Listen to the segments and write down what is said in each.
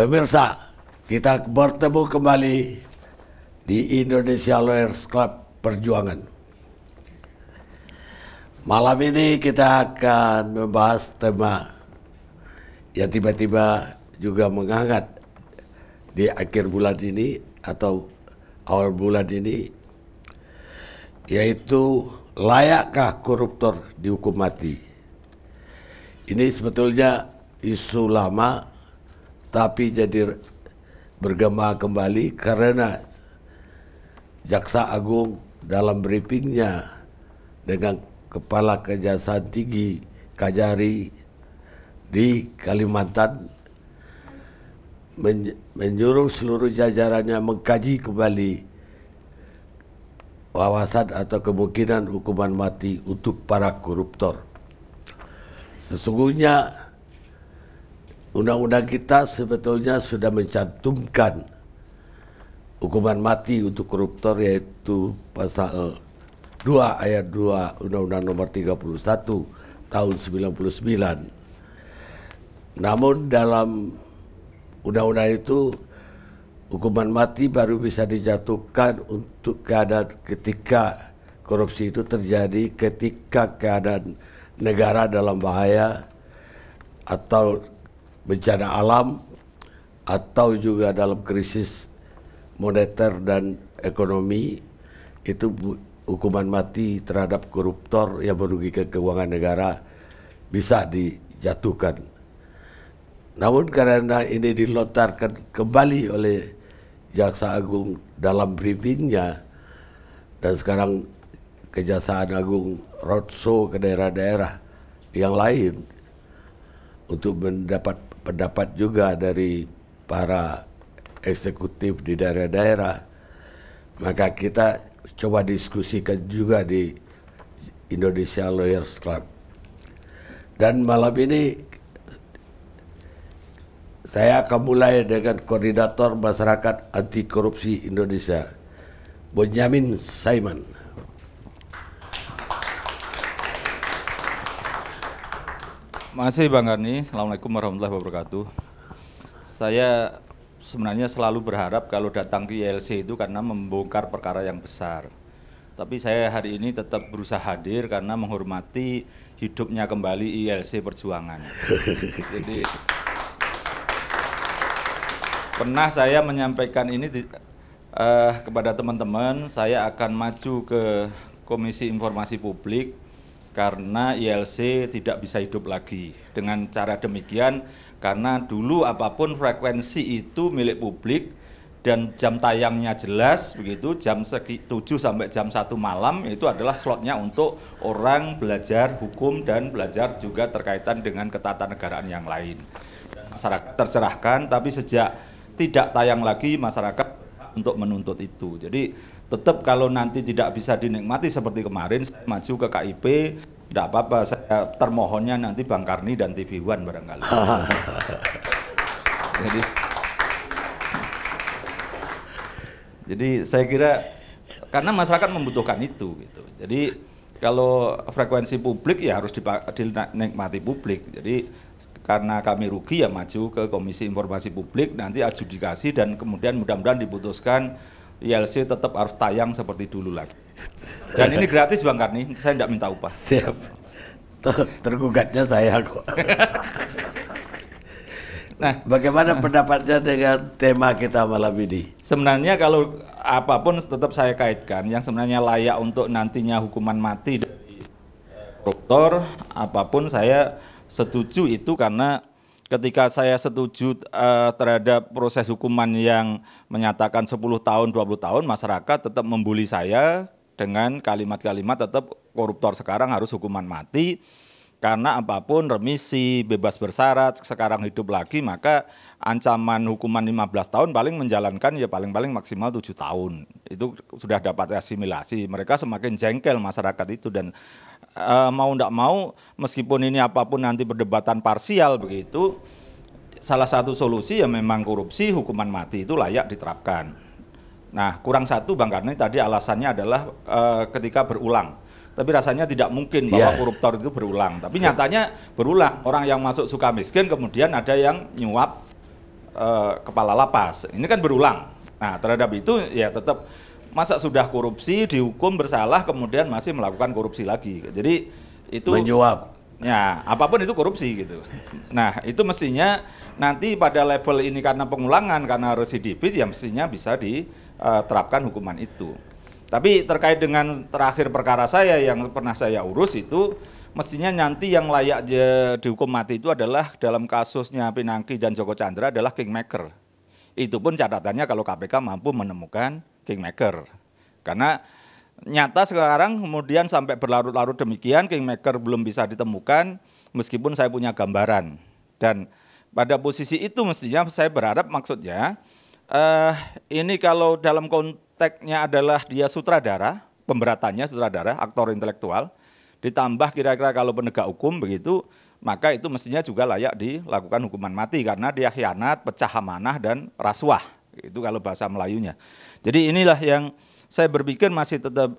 Pemirsa, kita bertemu kembali di Indonesia Lawyers Club Perjuangan. Malam ini kita akan membahas tema yang tiba-tiba juga menghangat di akhir bulan ini atau awal bulan ini, yaitu layakkah koruptor dihukum mati? Ini sebetulnya isu lama, tapi jadi bergema kembali karena Jaksa Agung dalam briefingnya dengan Kepala Kejaksaan Tinggi Kajari di Kalimantan menyuruh seluruh jajarannya mengkaji kembali wawasan atau kemungkinan hukuman mati untuk para koruptor. Sesungguhnya undang-undang kita sebetulnya sudah mencantumkan hukuman mati untuk koruptor, yaitu pasal 2 ayat 2 Undang-Undang Nomor 31 tahun 99. Namun dalam undang-undang itu hukuman mati baru bisa dijatuhkan untuk keadaan ketika korupsi itu terjadi, ketika keadaan negara dalam bahaya atau bencana alam, atau juga dalam krisis moneter dan ekonomi. Itu hukuman mati terhadap koruptor yang merugikan keuangan negara bisa dijatuhkan. Namun karena ini dilontarkan kembali oleh Jaksa Agung dalam briefingnya, dan sekarang Kejaksaan Agung roadshow ke daerah-daerah yang lain untuk mendapat pendapat juga dari para eksekutif di daerah-daerah, maka kita coba diskusikan juga di Indonesia Lawyers Club. Dan malam ini saya akan mulai dengan Koordinator Masyarakat Anti Korupsi Indonesia, Bonyamin Saiman. Makasih Bang Karni. Assalamualaikum warahmatullahi wabarakatuh. Saya sebenarnya selalu berharap kalau datang ke ILC itu karena membongkar perkara yang besar. Tapi saya hari ini tetap berusaha hadir karena menghormati hidupnya kembali ILC Perjuangan. Jadi pernah saya menyampaikan ini kepada teman-teman, saya akan maju ke Komisi Informasi Publik karena ILC tidak bisa hidup lagi. Dengan cara demikian, karena dulu apapun frekuensi itu milik publik dan jam tayangnya jelas, begitu, jam 7 sampai jam 1 malam itu adalah slotnya untuk orang belajar hukum dan belajar juga terkaitan dengan ketatanegaraan yang lain. Masyarakat tercerahkan, tapi sejak tidak tayang lagi, masyarakat untuk menuntut itu. Jadi tetap kalau nanti tidak bisa dinikmati seperti kemarin, saya maju ke KIP, tidak apa-apa, saya termohonnya nanti Bang Karni dan TV One barangkali. Jadi saya kira karena masyarakat membutuhkan itu gitu. Jadi kalau frekuensi publik ya harus dinikmati publik. Jadi karena kami rugi ya maju ke Komisi Informasi Publik, nanti adjudikasi dan kemudian mudah-mudahan diputuskan ILC tetap harus tayang seperti dulu lagi. Dan ini gratis Bang Karni, saya tidak minta upah. Siap. Tergugatnya saya kok. Nah, bagaimana pendapatnya dengan tema kita malam ini? Sebenarnya kalau apapun tetap saya kaitkan, yang sebenarnya layak untuk nantinya hukuman mati dari koruptor, apapun saya setuju itu karena ketika saya setuju terhadap proses hukuman yang menyatakan 10 tahun, 20 tahun, masyarakat tetap membuli saya dengan kalimat-kalimat tetap koruptor sekarang harus hukuman mati. Karena apapun remisi, bebas bersyarat, sekarang hidup lagi, maka ancaman hukuman 15 tahun paling menjalankan ya paling-paling maksimal 7 tahun. Itu sudah dapat asimilasi. Mereka semakin jengkel masyarakat itu dan mau tidak mau meskipun ini apapun nanti perdebatan parsial begitu, salah satu solusi ya memang korupsi, hukuman mati itu layak diterapkan. Nah kurang satu Bang Karni tadi alasannya adalah ketika berulang. Tapi rasanya tidak mungkin bahwa koruptor itu berulang. Tapi nyatanya berulang. Orang yang masuk Sukamiskin kemudian ada yang nyuap kepala lapas. Ini kan berulang. Nah, terhadap itu ya tetap masa sudah korupsi dihukum bersalah kemudian masih melakukan korupsi lagi. Jadi itu menyuap. Ya, apapun itu korupsi gitu. Nah, itu mestinya nanti pada level ini karena pengulangan, karena residivis, ya mestinya bisa diterapkan hukuman itu. Tapi terkait dengan terakhir perkara saya yang pernah saya urus itu, mestinya nanti yang layak dihukum mati itu adalah dalam kasusnya Pinangki dan Joko Chandra adalah kingmaker. Itu pun catatannya kalau KPK mampu menemukan kingmaker. Karena nyata sekarang kemudian sampai berlarut-larut demikian kingmaker belum bisa ditemukan meskipun saya punya gambaran. Dan pada posisi itu mestinya saya berharap maksudnya ini kalau dalam konteksnya adalah dia sutradara, pemberatannya sutradara, aktor intelektual, ditambah kira-kira kalau penegak hukum begitu, maka itu mestinya juga layak dilakukan hukuman mati karena dia khianat, pecah amanah dan rasuah. Itu kalau bahasa Melayunya. Jadi inilah yang saya berpikir masih tetap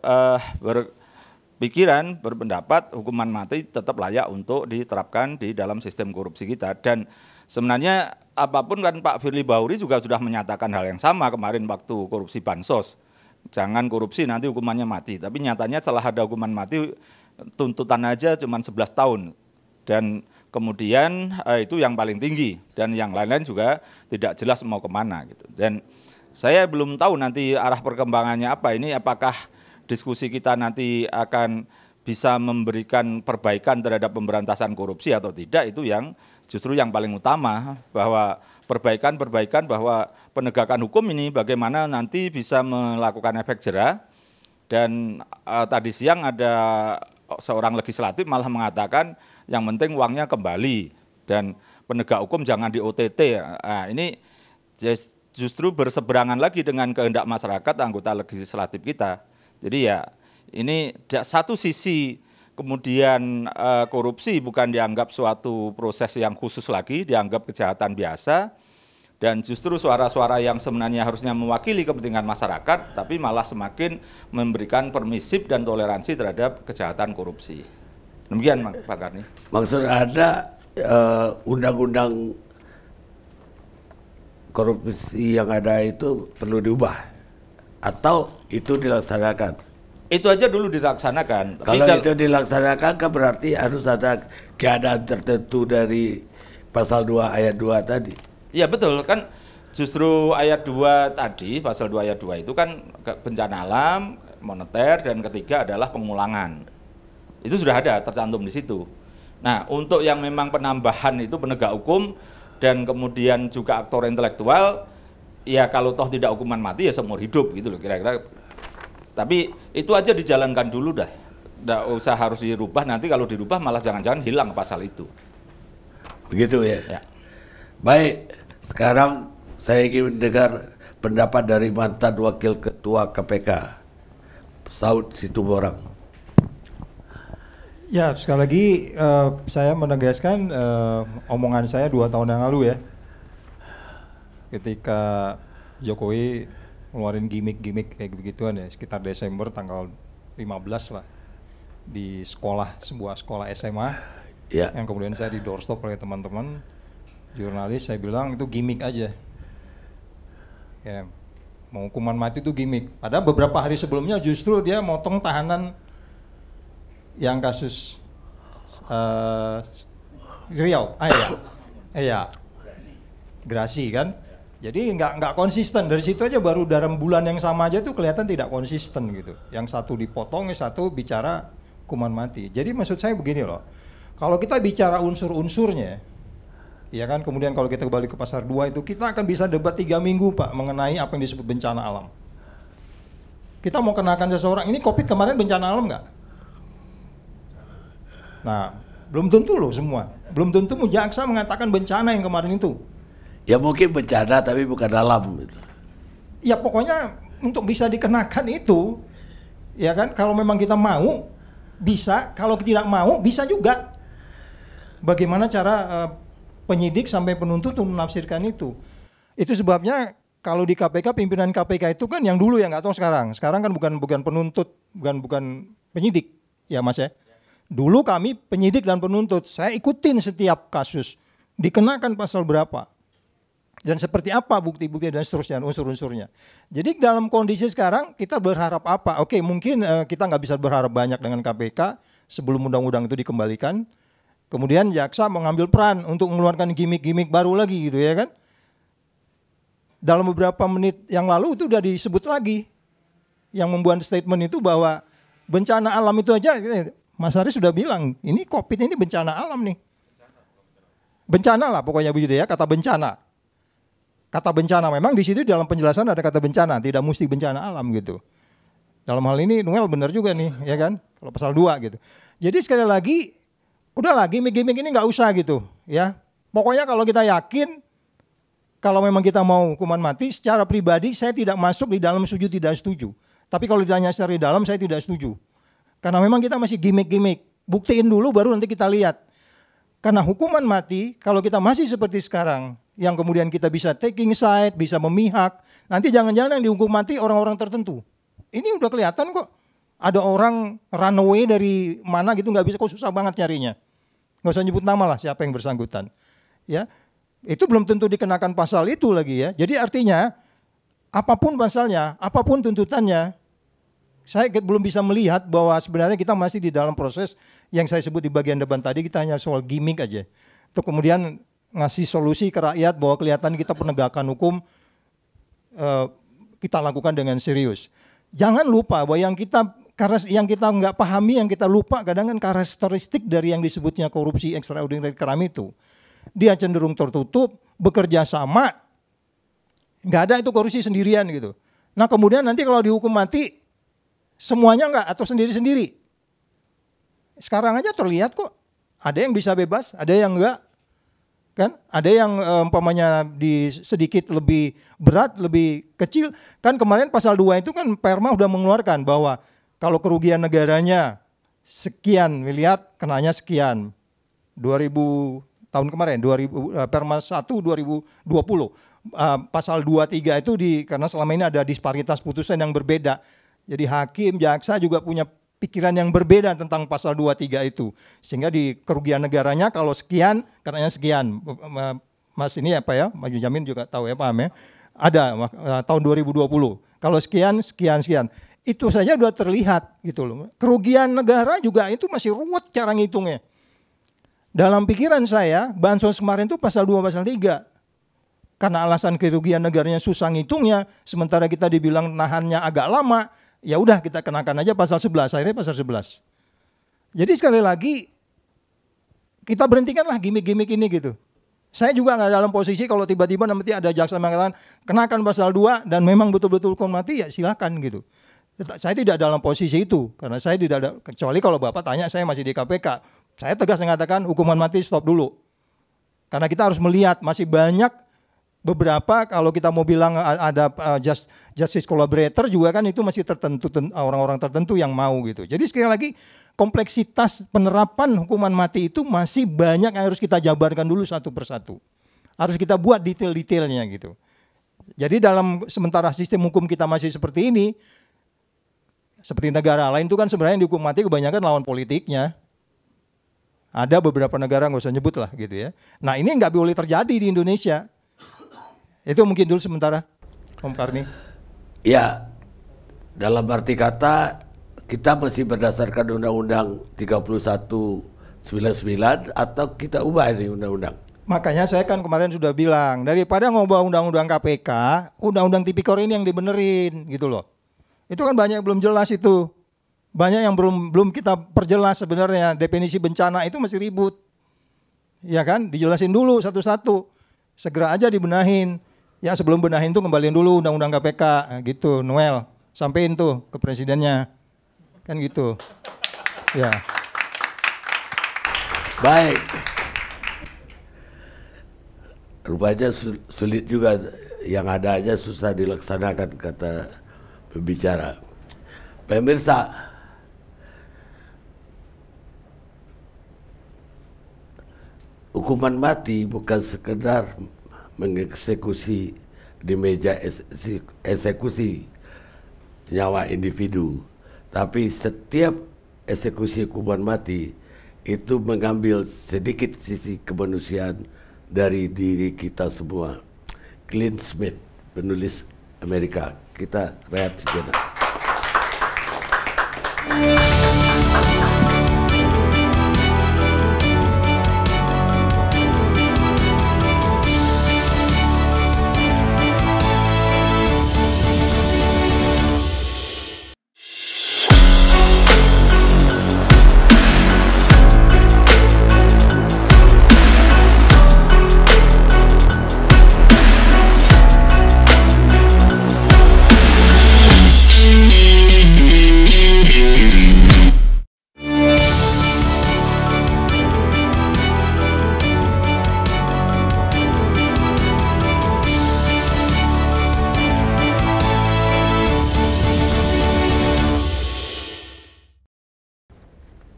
berpikiran, berpendapat hukuman mati tetap layak untuk diterapkan di dalam sistem korupsi kita. Dan sebenarnya apapun kan Pak Firly Bahuri juga sudah menyatakan hal yang sama kemarin waktu korupsi Bansos. Jangan korupsi nanti hukumannya mati. Tapi nyatanya setelah ada hukuman mati tuntutan aja cuma 11 tahun. Dan kemudian itu yang paling tinggi dan yang lain-lain juga tidak jelas mau kemana gitu. Dan saya belum tahu nanti arah perkembangannya apa ini, apakah diskusi kita nanti akan bisa memberikan perbaikan terhadap pemberantasan korupsi atau tidak, itu yang justru yang paling utama, bahwa perbaikan bahwa penegakan hukum ini bagaimana nanti bisa melakukan efek jera. Dan tadi siang ada seorang legislatif malah mengatakan yang penting uangnya kembali dan penegak hukum jangan di OTT. Nah, ini justru berseberangan lagi dengan kehendak masyarakat anggota legislatif kita. Jadi ya ini satu sisi kemudian korupsi bukan dianggap suatu proses yang khusus lagi, dianggap kejahatan biasa, dan justru suara-suara yang sebenarnya harusnya mewakili kepentingan masyarakat tapi malah semakin memberikan permisif dan toleransi terhadap kejahatan korupsi. Demikian Pak Karni. Maksud Anda undang-undang korupsi yang ada itu perlu diubah atau itu dilaksanakan? Itu aja dulu dilaksanakan. Kalau itu dilaksanakan kan berarti harus ada keadaan tertentu dari pasal 2 ayat 2 tadi. Iya betul, kan justru ayat 2 tadi, pasal 2 ayat 2 itu kan bencana alam, moneter, dan ketiga adalah pengulangan. Itu sudah ada tercantum di situ. Nah, untuk yang memang penambahan itu penegak hukum dan kemudian juga aktor intelektual, ya kalau toh tidak hukuman mati ya seumur hidup gitu loh kira-kira. Tapi itu aja dijalankan dulu dah. Nggak usah harus dirubah, nanti kalau dirubah malah jangan-jangan hilang pasal itu. Begitu ya? Ya. Baik, sekarang saya ingin mendengar pendapat dari mantan Wakil Ketua KPK, Saud Situmorang. Ya, sekali lagi saya menegaskan omongan saya 2 tahun yang lalu ya. Ketika Jokowi ngeluarin gimmick-gimmick kayak begituan ya, sekitar Desember tanggal 15 lah. Di sebuah sekolah SMA, Ya. yang kemudian saya di doorstop oleh teman-teman jurnalis, saya bilang itu gimmick aja. Ya, mau hukuman mati itu gimmick. Padahal beberapa hari sebelumnya justru dia motong tahanan yang kasus Riau, Grasi kan. Jadi nggak konsisten. Dari situ aja baru dalam bulan yang sama aja tuh kelihatan tidak konsisten gitu. Yang satu dipotong, yang satu bicara hukuman mati. Jadi maksud saya begini loh. Kalau kita bicara unsur-unsurnya, ya kan, kemudian kalau kita kembali ke pasar 2 itu kita akan bisa debat 3 minggu Pak mengenai apa yang disebut bencana alam. Kita mau kenakan seseorang, ini COVID kemarin bencana alam nggak? Nah, belum tentu loh semua. Belum tentu jaksa mengatakan bencana yang kemarin itu. Ya mungkin bencana tapi bukan alam gitu. Ya pokoknya untuk bisa dikenakan itu, ya kan, kalau memang kita mau bisa, kalau tidak mau bisa juga. Bagaimana cara penyidik sampai penuntut untuk menafsirkan itu? Itu sebabnya kalau di KPK, pimpinan KPK itu kan yang dulu ya, nggak tahu sekarang. Sekarang kan bukan penuntut, bukan penyidik, ya Mas ya. Dulu kami penyidik dan penuntut, saya ikutin setiap kasus, dikenakan pasal berapa. dan seperti apa bukti-bukti dan seterusnya, unsur-unsurnya. Jadi dalam kondisi sekarang kita berharap apa? Oke, mungkin kita nggak bisa berharap banyak dengan KPK sebelum undang-undang itu dikembalikan. Kemudian jaksa mengambil peran untuk mengeluarkan gimmick-gimmick baru lagi gitu ya kan. Dalam beberapa menit yang lalu itu udah disebut lagi. Yang membuat statement itu bahwa bencana alam itu aja, Mas Haris sudah bilang, ini COVID ini bencana alam nih. Bencana lah pokoknya begitu ya, kata bencana. Kata bencana memang di situ dalam penjelasan ada kata bencana, tidak mesti bencana alam gitu. Dalam hal ini Noel benar juga nih, ya kan? Kalau pasal 2 gitu. Jadi sekali lagi, udah gimmick-gimmick ini nggak usah gitu, ya. Pokoknya kalau kita yakin, kalau memang kita mau hukuman mati, secara pribadi saya tidak masuk di dalam setuju tidak setuju. Tapi kalau ditanya secara di dalam, saya tidak setuju. Karena memang kita masih gimmick-gimmick. Buktiin dulu baru nanti kita lihat. Karena hukuman mati, kalau kita masih seperti sekarang, yang kemudian kita bisa taking side, bisa memihak, nanti jangan-jangan yang dihukum mati orang-orang tertentu. Ini udah kelihatan kok. Ada orang runaway dari mana gitu, nggak bisa, kok susah banget nyarinya. Nggak usah nyebut nama lah siapa yang bersangkutan. Ya, itu belum tentu dikenakan pasal itu lagi ya. Jadi artinya, apapun pasalnya, apapun tuntutannya, saya belum bisa melihat bahwa sebenarnya kita masih di dalam proses yang saya sebut di bagian depan tadi, kita hanya soal gimmick aja. Untuk kemudian ngasih solusi ke rakyat bahwa kelihatan kita penegakan hukum kita lakukan dengan serius. Jangan lupa bahwa yang kita nggak pahami, yang kita lupa kadang kan karakteristik dari yang disebutnya korupsi extraordinary crime itu. Dia cenderung tertutup, bekerja sama, nggak ada itu korupsi sendirian gitu. Nah kemudian nanti kalau dihukum mati, semuanya enggak atau sendiri-sendiri. Sekarang aja terlihat kok, ada yang bisa bebas, ada yang enggak. Kan? Ada yang umpamanya di sedikit lebih berat, lebih kecil. Kan kemarin pasal 2 itu kan Perma udah mengeluarkan bahwa kalau kerugian negaranya sekian miliar, kenanya sekian. 2000 tahun kemarin, Perma 1 2020. Pasal 2-3 itu karena selama ini ada disparitas putusan yang berbeda. Jadi hakim, jaksa juga punya pikiran yang berbeda tentang pasal 2-3 itu. Sehingga di kerugian negaranya kalau sekian, katanya sekian. Mas ini apa ya, Maju Jamin juga tahu ya, paham ya. Ada tahun 2020. Kalau sekian, sekian. Itu saja sudah terlihat gitu loh. Kerugian negara juga itu masih ruwet cara ngitungnya. Dalam pikiran saya, bansos kemarin itu pasal 2, pasal 3. Karena alasan kerugian negaranya susah ngitungnya, sementara kita dibilang nahannya agak lama, ya udah kita kenakan aja pasal 11, akhirnya pasal 11. Jadi sekali lagi kita berhentikanlah gimmick-gimmick ini gitu. Saya juga nggak dalam posisi kalau tiba-tiba nanti ada jaksa mengatakan kenakan pasal 2 dan memang betul-betul hukuman mati, ya silakan gitu. Saya tidak dalam posisi itu karena saya tidak ada, kecuali kalau Bapak tanya saya masih di KPK. Saya tegas mengatakan hukuman mati stop dulu. Karena kita harus melihat masih banyak beberapa, kalau kita mau bilang ada justice collaborator juga kan itu masih tertentu, orang-orang tertentu yang mau gitu. Jadi sekali lagi kompleksitas penerapan hukuman mati itu masih banyak yang harus kita jabarkan dulu satu persatu. Harus kita buat detail-detailnya gitu. Jadi dalam sementara sistem hukum kita masih seperti ini, seperti negara lain itu kan sebenarnya yang dihukum mati kebanyakan lawan politiknya. Ada beberapa negara nggak usah nyebut lah gitu ya. Nah ini nggak boleh terjadi di Indonesia. Itu mungkin dulu sementara, Om Karni. Ya, dalam arti kata kita masih berdasarkan Undang-Undang 3199 atau kita ubah ini undang-undang? Makanya saya kan kemarin sudah bilang, daripada ngubah Undang-Undang KPK, Undang-Undang Tipikor ini yang dibenerin gitu loh. Itu kan banyak yang belum jelas itu. Banyak yang belum kita perjelas sebenarnya. Definisi bencana itu masih ribut. Ya kan, dijelasin dulu satu-satu. Segera aja dibenahin. Ya sebelum benahin tuh kembaliin dulu Undang-Undang KPK gitu, Noel. Sampein tuh ke presidennya. Kan gitu. Ya. Baik. Rupanya sulit juga, yang ada aja susah dilaksanakan, kata pembicara. Pemirsa, hukuman mati bukan sekedar mengeksekusi di meja eksekusi nyawa individu, tapi setiap eksekusi hukuman mati itu mengambil sedikit sisi kemanusiaan dari diri kita semua. Clint Smith, penulis Amerika. Kita rehat sejenak.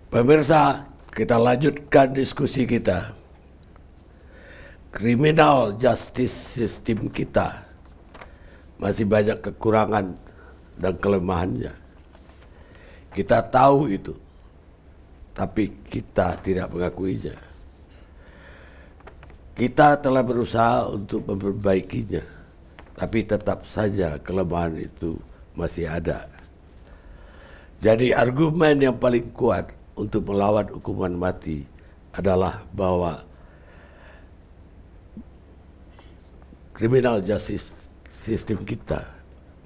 Pemirsa, kita lanjutkan diskusi kita. Criminal justice system kita masih banyak kekurangan dan kelemahannya. Kita tahu itu, tapi kita tidak mengakuinya. Kita telah berusaha untuk memperbaikinya, tapi tetap saja kelemahan itu masih ada. Jadi argumen yang paling kuat untuk melawan hukuman mati adalah bahwa criminal justice system kita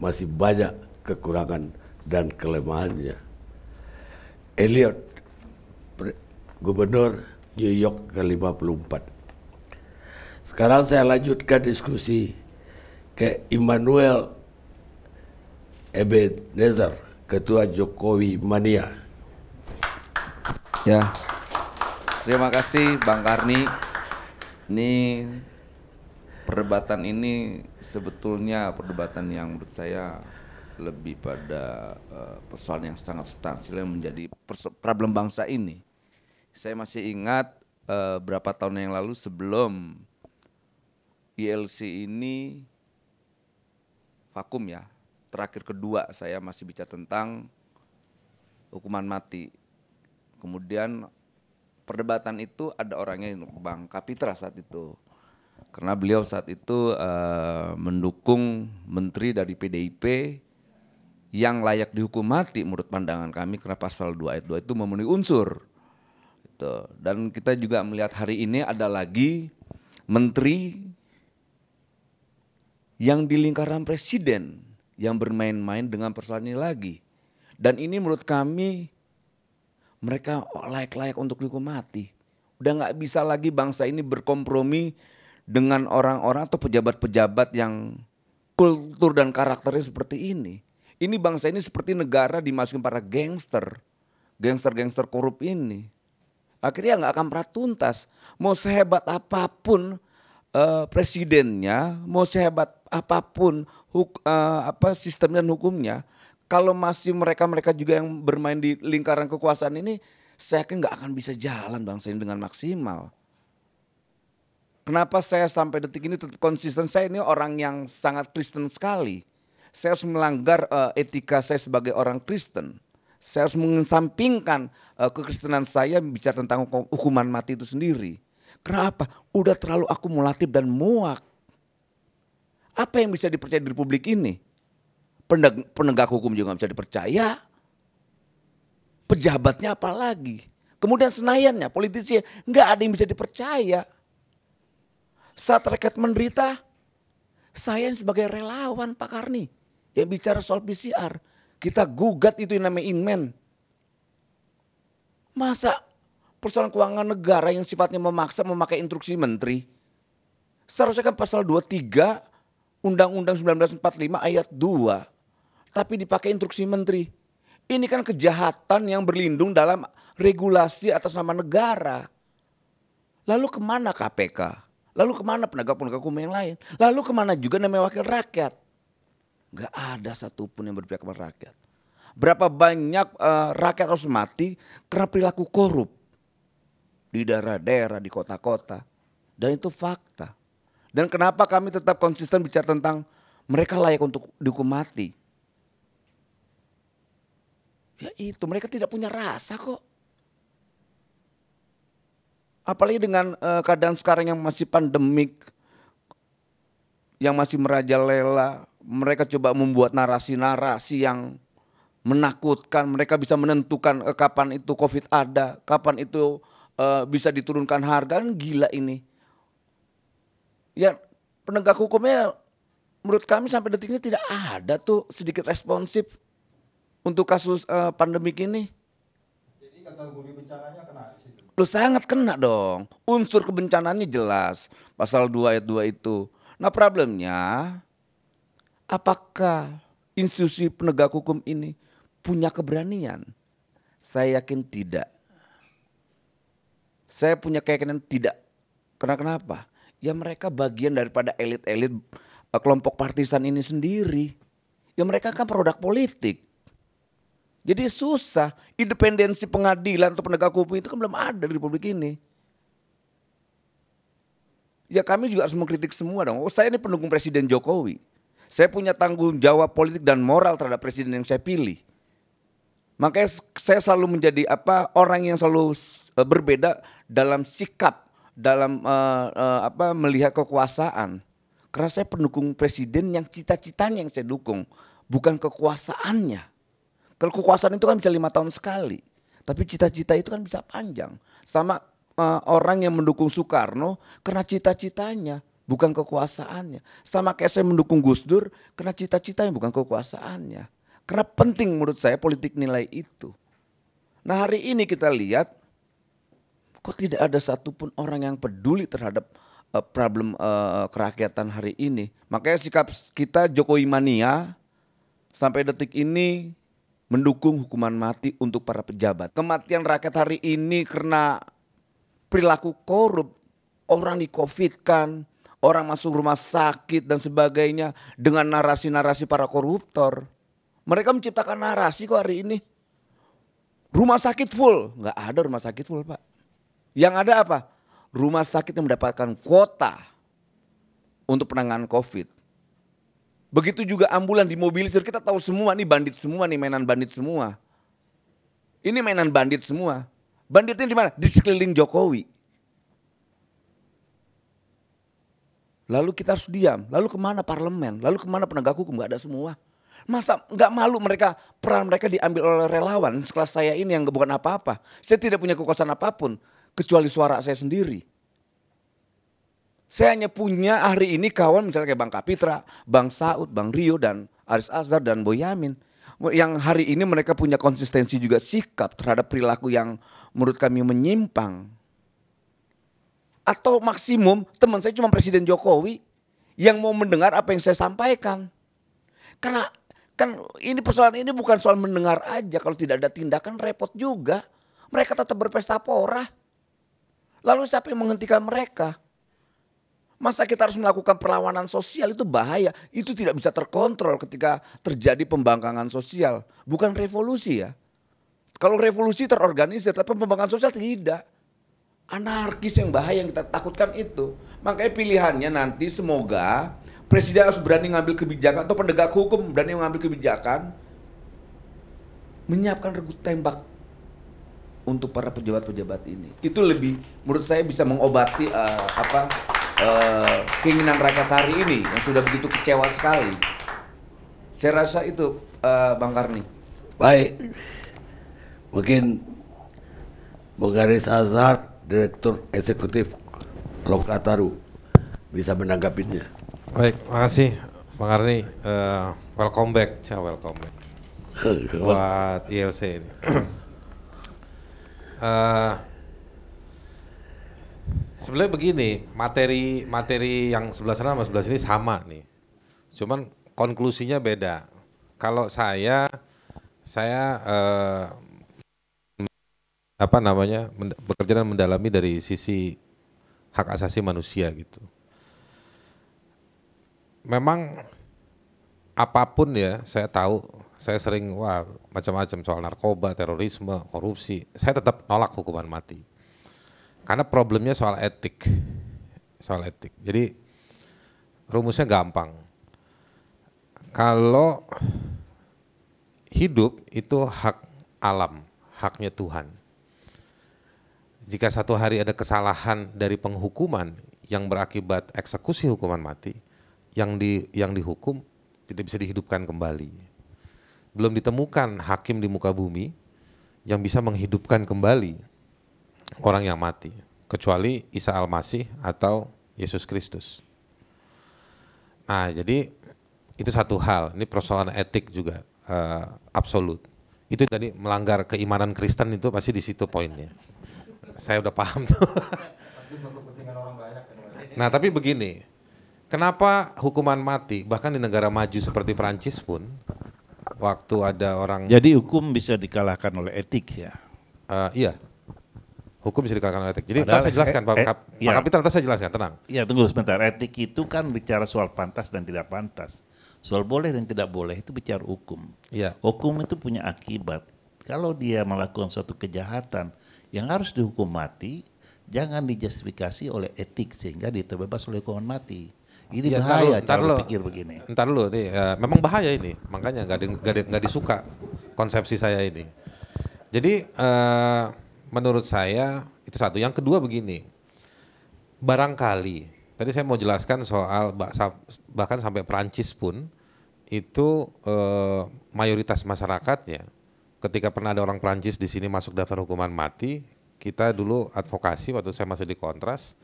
masih banyak kekurangan dan kelemahannya. Elliot, Gubernur New York ke-54. Sekarang saya lanjutkan diskusi ke Immanuel Ebenezer, Ketua Jokowi Mania. Ya, terima kasih Bang Karni. Ini perdebatan ini sebetulnya perdebatan yang menurut saya lebih pada persoalan yang sangat substansial yang menjadi problem bangsa ini. Saya masih ingat berapa tahun yang lalu sebelum ILC ini vakum ya, terakhir kedua saya masih bicara tentang hukuman mati. Kemudian perdebatan itu ada orangnya Bang Kapitra saat itu. Karena beliau saat itu mendukung menteri dari PDIP yang layak dihukum mati menurut pandangan kami karena pasal 2 ayat 2 itu memenuhi unsur. Gitu. Dan kita juga melihat hari ini ada lagi menteri yang di lingkaran presiden yang bermain-main dengan persoalan ini lagi. Dan ini menurut kami mereka layak-layak untuk dihukum mati. Udah nggak bisa lagi bangsa ini berkompromi dengan orang-orang atau pejabat-pejabat yang kultur dan karakternya seperti ini. Ini bangsa ini seperti negara dimasukin para gangster korup ini. Akhirnya nggak akan pernah tuntas. Mau sehebat apapun presidennya, mau sehebat apapun sistem dan hukumnya, kalau masih mereka juga yang bermain di lingkaran kekuasaan ini, saya yakin nggak akan bisa jalan bangsa ini dengan maksimal. Kenapa saya sampai detik ini tetap konsisten? Saya ini orang yang sangat Kristen sekali. Saya harus melanggar etika saya sebagai orang Kristen. Saya harus mengesampingkan kekristenan saya bicara tentang hukuman mati itu sendiri. Kenapa? Udah terlalu akumulatif dan muak. Apa yang bisa dipercaya di Republik ini? Penegak hukum juga nggak bisa dipercaya. Pejabatnya apalagi. Kemudian senayannya, politisi nggak ada yang bisa dipercaya. Saat rakyat menderita, saya sebagai relawan Pak Karni yang bicara soal PCR, kita gugat itu yang namanya Inmen. Masa persoalan keuangan negara yang sifatnya memaksa memakai instruksi menteri? Seharusnya kan pasal 23 Undang-Undang 1945 ayat 2. Tapi dipakai instruksi menteri. Ini kan kejahatan yang berlindung dalam regulasi atas nama negara. Lalu kemana KPK? Lalu kemana penegak-penegak hukum yang lain? Lalu kemana juga namanya wakil rakyat? Gak ada satupun yang berpihak kepada rakyat. Berapa banyak rakyat harus mati karena perilaku korup. Di daerah-daerah, di kota-kota. Dan itu fakta. Dan kenapa kami tetap konsisten bicara tentang mereka layak untuk dihukum mati? Ya itu, mereka tidak punya rasa kok. Apalagi dengan keadaan sekarang yang masih pandemik, yang masih merajalela, mereka coba membuat narasi-narasi yang menakutkan, mereka bisa menentukan kapan itu COVID ada, kapan itu bisa diturunkan harga, kan gila ini. Ya penegak hukumnya menurut kami sampai detik ini tidak ada tuh sedikit responsif untuk kasus pandemik ini. Jadi kategori bencananya kena di situ. Loh sangat kena dong, unsur kebencananya jelas, pasal 2 ayat 2 itu. Nah problemnya, apakah institusi penegak hukum ini punya keberanian? Saya yakin tidak. Saya punya keyakinan tidak. Kenapa? Ya mereka bagian daripada elit-elit kelompok partisan ini sendiri. Ya mereka kan produk politik. Jadi susah, independensi pengadilan atau penegak hukum itu kan belum ada di Republik ini. Ya kami juga harus mengkritik semua dong. Oh saya ini pendukung Presiden Jokowi. Saya punya tanggung jawab politik dan moral terhadap presiden yang saya pilih. Makanya saya selalu menjadi orang yang selalu berbeda dalam sikap, dalam melihat kekuasaan. Karena saya pendukung presiden yang cita-citanya yang saya dukung, bukan kekuasaannya. Kalau kekuasaan itu kan bisa 5 tahun sekali, tapi cita-cita itu kan bisa panjang. Sama orang yang mendukung Soekarno karena cita-citanya, bukan kekuasaannya. Sama kayak saya mendukung Gus Dur karena cita-citanya, bukan kekuasaannya. Karena penting menurut saya politik nilai itu. Nah hari ini kita lihat, kok tidak ada satupun orang yang peduli terhadap problem kerakyatan hari ini. Makanya sikap kita Jokowi mania sampai detik ini mendukung hukuman mati untuk para pejabat. Kematian rakyat hari ini karena perilaku korup, orang di-COVID-kan, orang masuk rumah sakit dan sebagainya dengan narasi-narasi para koruptor. Mereka menciptakan narasi kok hari ini. Rumah sakit full, nggak ada rumah sakit full Pak. Yang ada apa? Rumah sakit yang mendapatkan kuota untuk penanganan COVID. Begitu juga ambulan dimobilisir, kita tahu semua nih bandit semua nih, mainan bandit semua. Ini mainan bandit semua. Banditnya di mana? Di sekeliling Jokowi. Lalu kita harus diam. Lalu kemana parlemen? Lalu kemana penegak hukum? Gak ada semua. Masa gak malu mereka, peran mereka diambil oleh relawan sekelas saya ini yang bukan apa-apa. Saya tidak punya kekuasaan apapun kecuali suara saya sendiri. Saya hanya punya hari ini kawan misalnya kayak Bang Kapitra, Bang Saud, Bang Rio dan Aris Azhar dan Boyamin. Yang hari ini mereka punya konsistensi juga sikap terhadap perilaku yang menurut kami menyimpang. Atau maksimum teman saya cuma Presiden Jokowi yang mau mendengar apa yang saya sampaikan. Karena kan ini persoalan ini bukan soal mendengar aja, kalau tidak ada tindakan repot juga. Mereka tetap berpesta pora. Lalu siapa yang menghentikan mereka? Masa kita harus melakukan perlawanan sosial, itu bahaya. Itu tidak bisa terkontrol ketika terjadi pembangkangan sosial. Bukan revolusi ya. Kalau revolusi terorganisir, tapi pembangkangan sosial tidak. Anarkis yang bahaya yang kita takutkan itu. Makanya pilihannya nanti semoga presiden harus berani ngambil kebijakan atau penegak hukum berani mengambil kebijakan. Menyiapkan regu tembak untuk para pejabat-pejabat ini. Itu lebih menurut saya bisa mengobati keinginan rakyat hari ini yang sudah begitu kecewa sekali. Saya rasa itu Bang Karni. Baik, mungkin Bung Aris Azhar, Direktur Eksekutif Lokataru, bisa menanggapinya. Baik, makasih Bang Karni. Welcome back, welcome back buat ILC ini. Sebenarnya begini, materi yang sebelah sana sama sebelah sini sama nih. Cuman konklusinya beda. Kalau saya bekerja dan mendalami dari sisi hak asasi manusia gitu. Memang apapun ya, saya tahu, saya sering macam-macam soal narkoba, terorisme, korupsi. Saya tetap nolak hukuman mati. Karena problemnya soal etik. Jadi rumusnya gampang. Kalau hidup itu hak alam, haknya Tuhan. Jika satu hari ada kesalahan dari penghukuman yang berakibat eksekusi hukuman mati, yang dihukum tidak bisa dihidupkan kembali. Belum ditemukan hakim di muka bumi yang bisa menghidupkan kembali orang yang mati, kecuali Isa Al-Masih atau Yesus Kristus. Nah, jadi itu satu hal, ini persoalan etik juga absolut. Itu tadi melanggar keimanan Kristen itu pasti di situ poinnya. Saya udah paham tuh. Nah, tapi begini, kenapa hukuman mati bahkan di negara maju seperti Perancis pun waktu ada orang Jadi hukum bisa dikalahkan oleh etik ya. Iya. Hukum bisa dikalahkan oleh etik. Jadi Padahal, saya jelaskan Pak ya. Kapitan, saya jelaskan, tenang. Ya tunggu sebentar, etik itu kan bicara soal pantas dan tidak pantas. Soal boleh dan tidak boleh itu bicara hukum. Iya. Hukum itu punya akibat. Kalau dia melakukan suatu kejahatan yang harus dihukum mati, jangan dijustifikasi oleh etik sehingga dia terbebas oleh hukuman mati. Ini Ya, bahaya ntar cara lu, berpikir begini. Ntar dulu nih, memang bahaya ini, makanya nggak disuka konsepsi saya ini. Jadi menurut saya itu satu. Yang kedua begini, barangkali tadi saya mau jelaskan soal bahkan sampai Perancis pun itu mayoritas masyarakatnya ketika pernah ada orang Perancis di sini masuk daftar hukuman mati, kita dulu advokasi waktu saya masih di Kontras.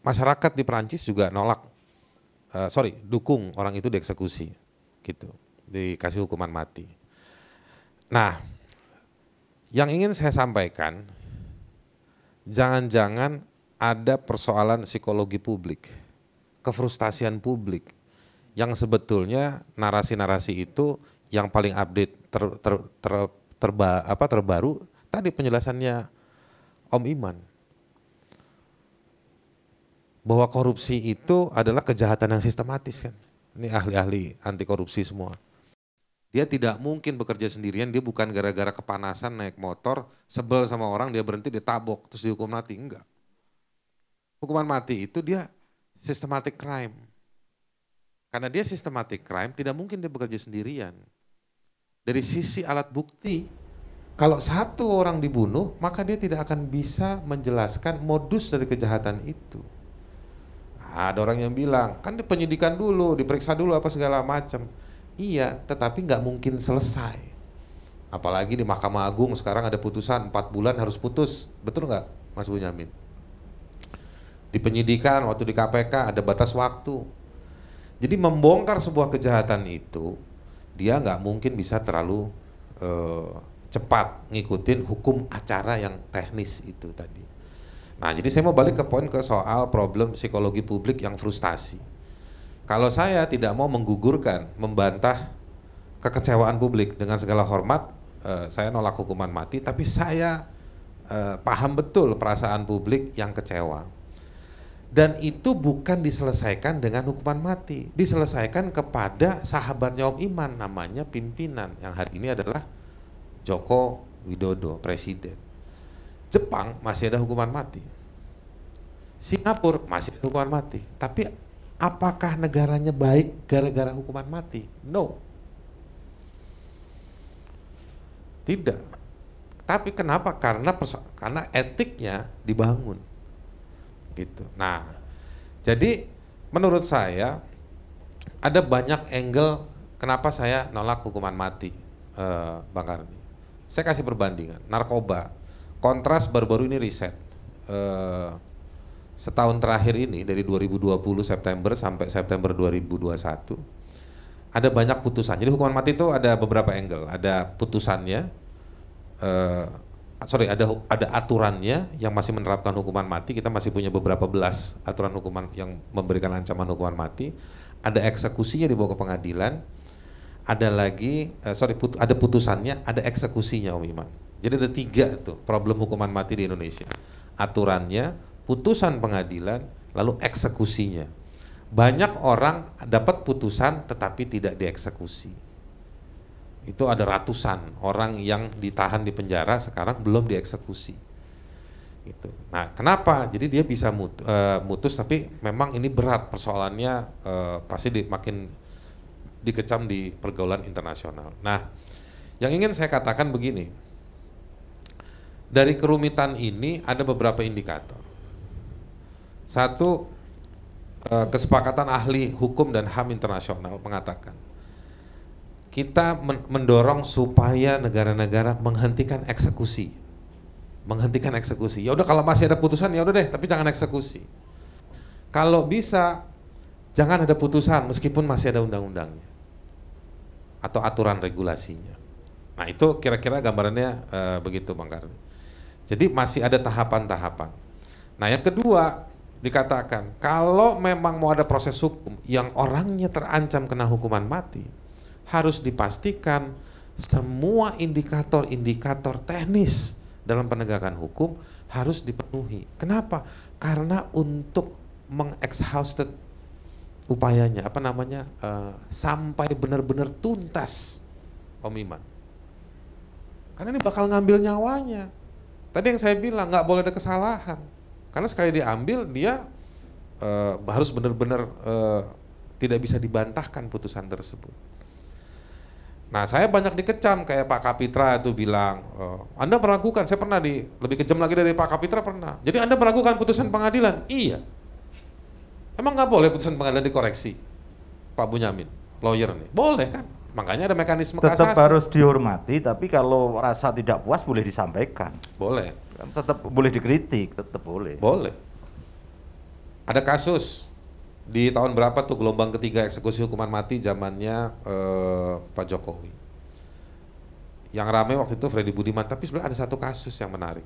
Masyarakat di Perancis juga dukung orang itu dieksekusi, gitu, dikasih hukuman mati. Nah, yang ingin saya sampaikan, jangan-jangan ada persoalan psikologi publik, kefrustasian publik, yang sebetulnya narasi-narasi itu yang paling update terbaru tadi penjelasannya Om Iman. Bahwa korupsi itu adalah kejahatan yang sistematis kan. Ini ahli-ahli anti korupsi semua. Dia tidak mungkin bekerja sendirian, dia bukan gara-gara kepanasan naik motor, sebel sama orang dia berhenti ditabok terus dihukum mati, enggak. Hukuman mati itu dia systematic crime. Karena dia systematic crime tidak mungkin dia bekerja sendirian. Dari sisi alat bukti, kalau satu orang dibunuh maka dia tidak akan bisa menjelaskan modus dari kejahatan itu. Ada orang yang bilang, kan penyidikan dulu, diperiksa dulu apa segala macam. Iya, tetapi nggak mungkin selesai. Apalagi di Mahkamah Agung sekarang ada putusan 4 bulan harus putus. Betul nggak Mas Bunyamin? Di penyidikan, waktu di KPK ada batas waktu. Jadi membongkar sebuah kejahatan itu, dia nggak mungkin bisa terlalu cepat ngikutin hukum acara yang teknis itu tadi. Nah, jadi saya mau balik ke poin ke soal problem psikologi publik yang frustasi. Kalau saya tidak mau menggugurkan, membantah kekecewaan publik dengan segala hormat, saya nolak hukuman mati, tapi saya paham betul perasaan publik yang kecewa. Dan itu bukan diselesaikan dengan hukuman mati, diselesaikan kepada sahabatnya Om Iman, namanya pimpinan, yang hari ini adalah Joko Widodo, Presiden. Jepang masih ada hukuman mati, Singapura masih ada hukuman mati, tapi apakah negaranya baik gara-gara hukuman mati? No, tidak. Tapi kenapa? Karena etiknya dibangun, gitu. Nah, jadi menurut saya ada banyak angle kenapa saya nolak hukuman mati, Bang Karni. Saya kasih perbandingan, narkoba. Kontras baru-baru ini riset, setahun terakhir ini dari 2020 September sampai September 2021 ada banyak putusan. Jadi hukuman mati itu ada beberapa angle, ada putusannya, ada aturannya yang masih menerapkan hukuman mati. Kita masih punya beberapa belas aturan hukuman yang memberikan ancaman hukuman mati. Ada eksekusinya dibawa ke pengadilan. Ada lagi, ada putusannya, ada eksekusinya Om Iman. Jadi ada 3 tuh problem hukuman mati di Indonesia. Aturannya, putusan pengadilan, lalu eksekusinya. Banyak orang dapat putusan tetapi tidak dieksekusi. Itu ada ratusan orang yang ditahan di penjara sekarang belum dieksekusi. Gitu. Nah, kenapa? Jadi dia bisa mutus tapi memang ini berat persoalannya, pasti makin dikecam di pergaulan internasional. Nah, yang ingin saya katakan begini. Dari kerumitan ini ada beberapa indikator. Satu, kesepakatan ahli hukum dan HAM internasional mengatakan kita mendorong supaya negara-negara menghentikan eksekusi. Menghentikan eksekusi. Ya udah kalau masih ada putusan ya udah deh, tapi jangan eksekusi. Kalau bisa jangan ada putusan meskipun masih ada undang-undangnya atau aturan regulasinya. Nah itu kira-kira gambarannya begitu Bang Karni. Jadi masih ada tahapan-tahapan. Nah yang kedua dikatakan kalau memang mau ada proses hukum yang orangnya terancam kena hukuman mati, harus dipastikan semua indikator-indikator teknis dalam penegakan hukum harus dipenuhi. Kenapa? Karena untuk mengexhausted upayanya, sampai benar-benar tuntas, Om Iman. Karena ini bakal ngambil nyawanya. Tadi yang saya bilang nggak boleh ada kesalahan. Karena sekali diambil dia harus benar-benar tidak bisa dibantahkan putusan tersebut. Nah saya banyak dikecam kayak Pak Kapitra itu bilang, Anda meragukan, saya pernah lebih kejam lagi dari Pak Kapitra pernah. Jadi Anda meragukan putusan pengadilan? Iya. Emang nggak boleh putusan pengadilan dikoreksi? Pak Bunyamin, lawyer nih, boleh kan? Makanya ada mekanisme kasasi. Tetap harus dihormati, tapi kalau rasa tidak puas boleh disampaikan. Boleh. Tetap boleh dikritik, tetap boleh. Boleh. Ada kasus di tahun berapa tuh gelombang ketiga eksekusi hukuman mati zamannya Pak Jokowi. Yang ramai waktu itu Freddy Budiman, tapi sebenarnya ada satu kasus yang menarik.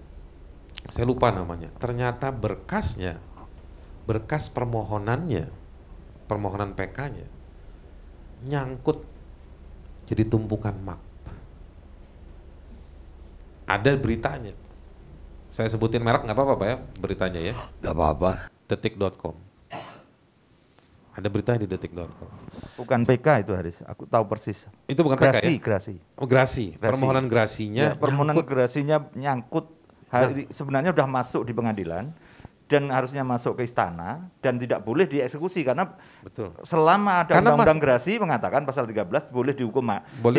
Saya lupa namanya. Ternyata berkas permohonan PK-nya nyangkut jadi tumpukan map. Ada beritanya. Saya sebutin merek nggak apa-apa Pak ya beritanya ya. Nggak apa-apa. Detik.com. Ada berita di Detik.com. Bukan PK itu Haris, aku tahu persis. Itu bukan PK ya? Grasi. Oh, grasi. Permohonan grasinya. Ya, permohonan grasinya nyangkut. Sebenarnya sudah masuk di pengadilan dan harusnya masuk ke istana dan tidak boleh dieksekusi karena betul. Selama ada undang-undang grasi mengatakan pasal 13 boleh dihukum,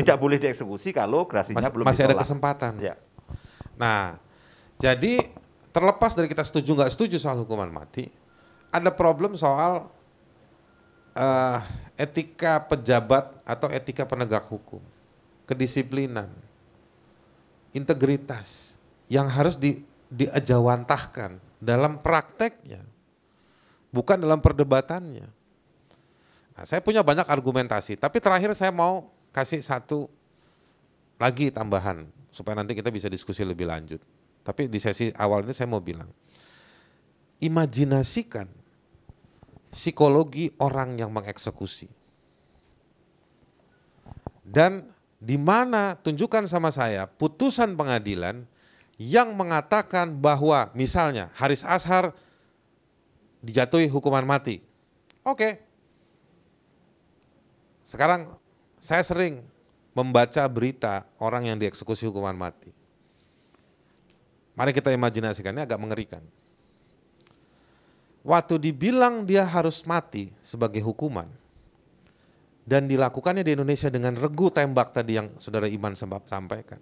tidak boleh dieksekusi kalau grasinya belum masih ditolak. Ada kesempatan. Ya. Nah, jadi terlepas dari kita setuju nggak setuju soal hukuman mati, ada problem soal etika pejabat atau etika penegak hukum, kedisiplinan, integritas yang harus diajawantahkan dalam prakteknya, bukan dalam perdebatannya. Nah, saya punya banyak argumentasi, tapi terakhir saya mau kasih satu lagi tambahan supaya nanti kita bisa diskusi lebih lanjut. Tapi di sesi awal ini saya mau bilang, imajinasikan psikologi orang yang mengeksekusi. Dan di mana tunjukkan sama saya putusan pengadilan yang mengatakan bahwa misalnya Haris Azhar dijatuhi hukuman mati. Oke. Sekarang saya sering membaca berita orang yang dieksekusi hukuman mati. Mari kita imajinasikannya agak mengerikan. Waktu dibilang dia harus mati sebagai hukuman dan dilakukannya di Indonesia dengan regu tembak tadi yang Saudara Iman sampaikan.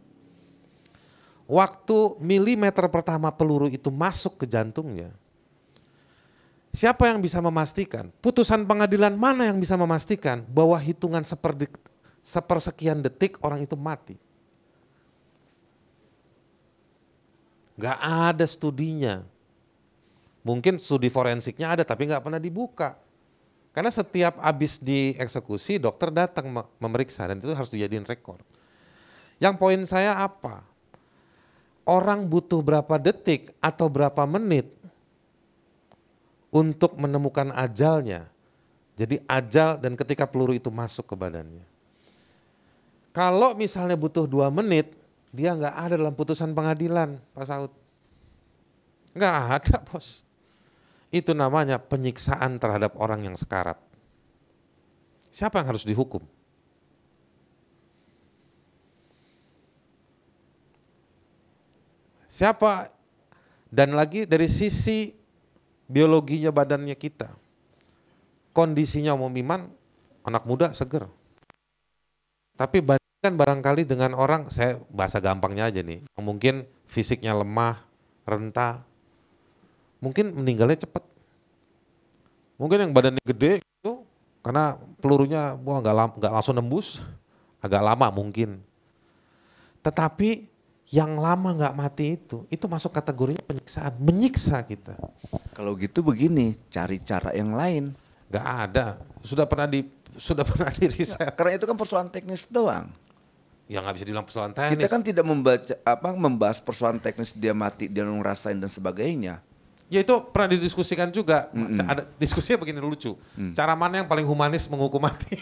Waktu milimeter pertama peluru itu masuk ke jantungnya, siapa yang bisa memastikan? Putusan pengadilan mana yang bisa memastikan bahwa hitungan sepersekian detik orang itu mati? Gak ada studinya. Mungkin studi forensiknya ada tapi gak pernah dibuka. Karena setiap habis dieksekusi dokter datang memeriksa dan itu harus dijadiin rekor. Yang poin saya apa? Orang butuh berapa detik atau berapa menit untuk menemukan ajalnya. Jadi ajal dan ketika peluru itu masuk ke badannya. Kalau misalnya butuh 2 menit, dia nggak ada dalam putusan pengadilan, Pak Saud. Nggak ada, bos. Itu namanya penyiksaan terhadap orang yang sekarat. Siapa yang harus dihukum? Siapa? Dan lagi dari sisi biologinya badannya kita. Kondisinya Om Iman, anak muda seger. Tapi bandingkan barangkali dengan orang, saya bahasa gampangnya aja nih, yang mungkin fisiknya lemah, renta, mungkin meninggalnya cepat. Mungkin yang badannya gede itu karena pelurunya wah nggak langsung nembus, agak lama mungkin. Tetapi yang lama nggak mati itu masuk kategorinya penyiksaan, menyiksa kita. Kalau gitu begini, cari cara yang lain. Nggak ada, sudah pernah di riset. Karena itu kan persoalan teknis doang. Ya nggak bisa dibilang persoalan teknis. Kita kan tidak membahas persoalan teknis dia mati, dia ngerasain dan sebagainya. Ya itu pernah didiskusikan juga. Ada diskusinya begini lucu. Cara mana yang paling humanis menghukum mati?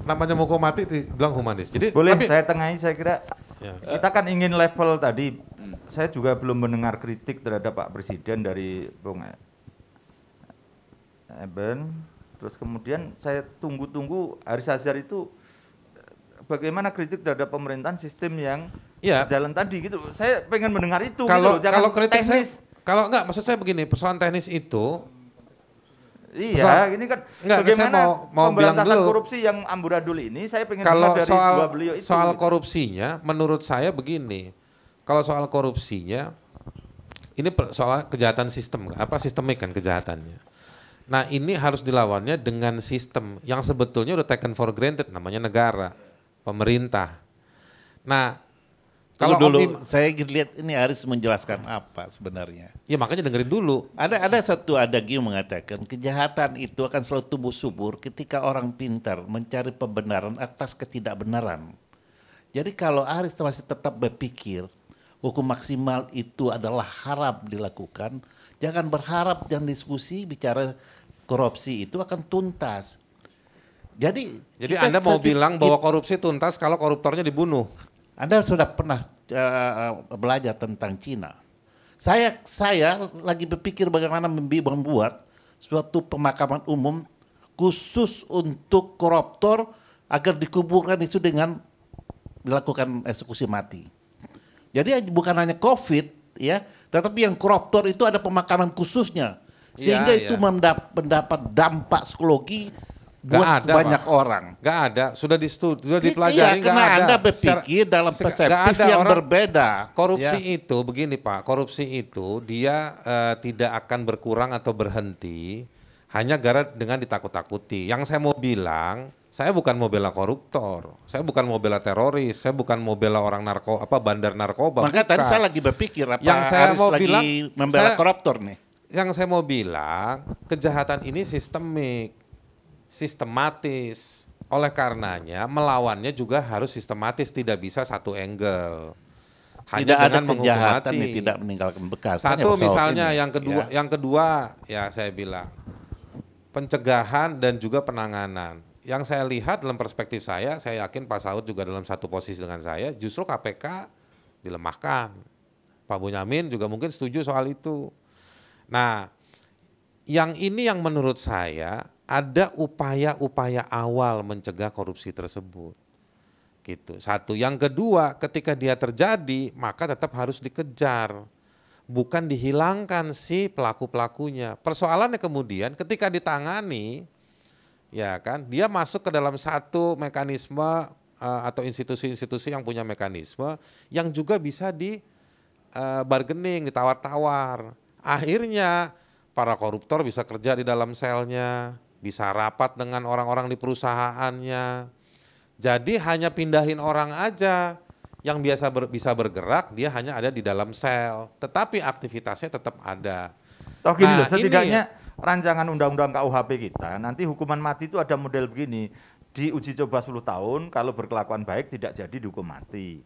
Namanya menghukum mati dibilang humanis. Jadi Boleh tapi, saya tengahi, saya kira Ya. kita kan ingin level tadi. Saya juga belum mendengar kritik terhadap Pak Presiden dari Bung Eben. Terus kemudian saya tunggu-tunggu Haris Azhar itu bagaimana kritik terhadap pemerintahan sistem yang Ya. jalan tadi gitu. Saya pengen mendengar itu. kalau gitu. Jangan kalau kritik teknis. kalau enggak maksud saya begini, persoalan teknis itu Iya, ini kan Enggak, bagaimana saya mau bilang pemberantasan dulu. korupsi yang amburadul ini, saya pengen kalau dengar dari dua beliau itu. soal korupsinya menurut saya begini. Kalau soal korupsinya ini soal kejahatan sistemik kan kejahatannya. Nah, ini harus dilawannya dengan sistem yang sebetulnya udah taken for granted, namanya negara, pemerintah. Nah, kalau dulu saya lihat ini Haris menjelaskan apa sebenarnya. ya makanya dengerin dulu. Ada satu adagio mengatakan kejahatan itu akan selalu tumbuh subur ketika orang pintar mencari pembenaran atas ketidakbenaran. Jadi kalau Haris masih tetap berpikir hukum maksimal itu adalah haram dilakukan, jangan berharap dan diskusi bicara korupsi itu akan tuntas. Jadi Anda mau bilang bahwa korupsi tuntas kalau koruptornya dibunuh? Anda sudah pernah belajar tentang Cina. Saya lagi berpikir bagaimana membuat suatu pemakaman umum khusus untuk koruptor agar dikuburkan itu dengan dilakukan eksekusi mati. Jadi bukan hanya COVID ya, tetapi yang koruptor itu ada pemakaman khususnya sehingga itu mendapat dampak psikologi buat banyak orang. Gak ada, sudah dipelajari, karena Anda berpikir dalam perspektif yang berbeda. Korupsi itu begini Pak, korupsi itu dia tidak akan berkurang atau berhenti hanya dengan ditakut-takuti. Yang saya mau bilang, saya bukan mau bela koruptor, saya bukan mau bela teroris, saya bukan mau bela orang bandar narkoba. Maka tadi saya lagi berpikir apa yang saya mau lagi bilang, membela koruptor nih. Yang saya mau bilang, kejahatan ini sistematis. Oleh karenanya melawannya juga harus sistematis, tidak bisa satu angle. Tidak ada kejahatan yang tidak meninggalkan bekas. Satu misalnya, yang kedua ya saya bilang pencegahan dan juga penanganan. Yang saya lihat dalam perspektif saya yakin Pak Saud juga dalam satu posisi dengan saya, justru KPK dilemahkan. Pak Bonyamin juga mungkin setuju soal itu. Nah, yang menurut saya ada upaya-upaya awal mencegah korupsi tersebut. Gitu. Satu, yang kedua, ketika dia terjadi, maka tetap harus dikejar. Bukan dihilangkan si pelaku-pelakunya. Persoalannya kemudian ketika ditangani, ya kan, dia masuk ke dalam satu mekanisme atau institusi-institusi yang punya mekanisme yang juga bisa di bargaining, ditawar-tawar. Akhirnya para koruptor bisa kerja di dalam selnya, bisa rapat dengan orang-orang di perusahaannya. Jadi hanya pindahin orang aja yang bisa bergerak, dia hanya ada di dalam sel. Tetapi aktivitasnya tetap ada. Toh gini loh, setidaknya rancangan undang-undang KUHP kita, nanti hukuman mati itu ada model begini, diuji coba 10 tahun, kalau berkelakuan baik tidak jadi dihukum mati.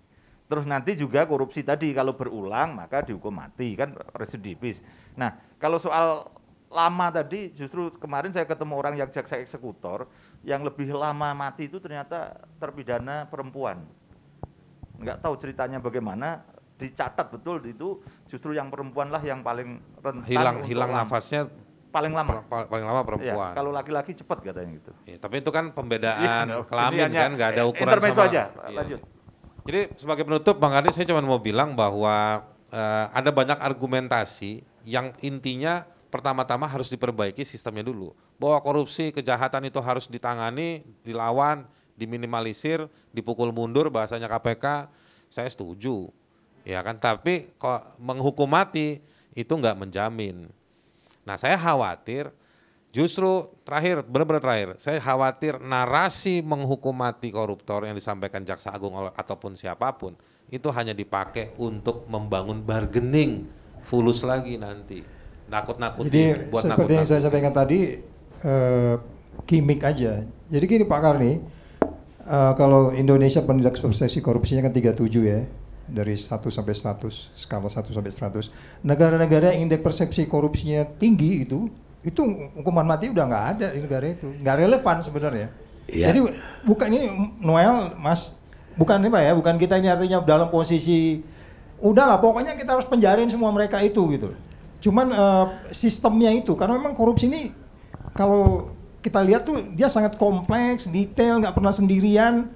Terus nanti juga korupsi tadi kalau berulang maka dihukum mati, kan residivis. Nah, kalau soal lama tadi justru kemarin saya ketemu orang yang jaksa eksekutor yang lebih lama mati itu ternyata terpidana perempuan. Enggak tahu ceritanya bagaimana, dicatat betul itu justru yang perempuan lah yang paling rentan hilang nafasnya paling lama. Paling lama perempuan. Ya, kalau laki-laki cepat katanya gitu. Ya, tapi itu kan pembedaan kelamin kan, nggak ada ukuran intermezzo sama. aja, Iya. lanjut. Jadi sebagai penutup Bang Adi, saya cuma mau bilang bahwa ada banyak argumentasi yang intinya pertama-tama harus diperbaiki sistemnya dulu. Bahwa korupsi, kejahatan itu harus ditangani, dilawan, diminimalisir, dipukul mundur bahasanya KPK, saya setuju. Ya kan, tapi kok menghukum mati itu nggak menjamin. Nah, saya khawatir Justru terakhir, benar-benar terakhir, saya khawatir narasi menghukum mati koruptor yang disampaikan Jaksa Agung ataupun siapapun itu hanya dipakai untuk membangun bargaining fulus lagi nanti. Nakut-nakutin, Jadi buat seperti yang saya nakut-nakutin. sampaikan tadi, gimmick aja. Jadi gini Pak Karni, kalau Indonesia penindak persepsi korupsinya kan 37 ya, dari 1 sampai 100, skala 1 sampai 100. Negara-negara yang indeks persepsi korupsinya tinggi itu hukuman mati udah nggak ada di negara itu, nggak relevan sebenarnya. Iya. Jadi bukan ini Noel, Mas, bukan ini Pak ya, bukan kita ini artinya dalam posisi udahlah pokoknya kita harus penjarain semua mereka itu gitu. Cuman sistemnya itu, karena memang korupsi ini kalau kita lihat tuh dia sangat kompleks, detail, nggak pernah sendirian,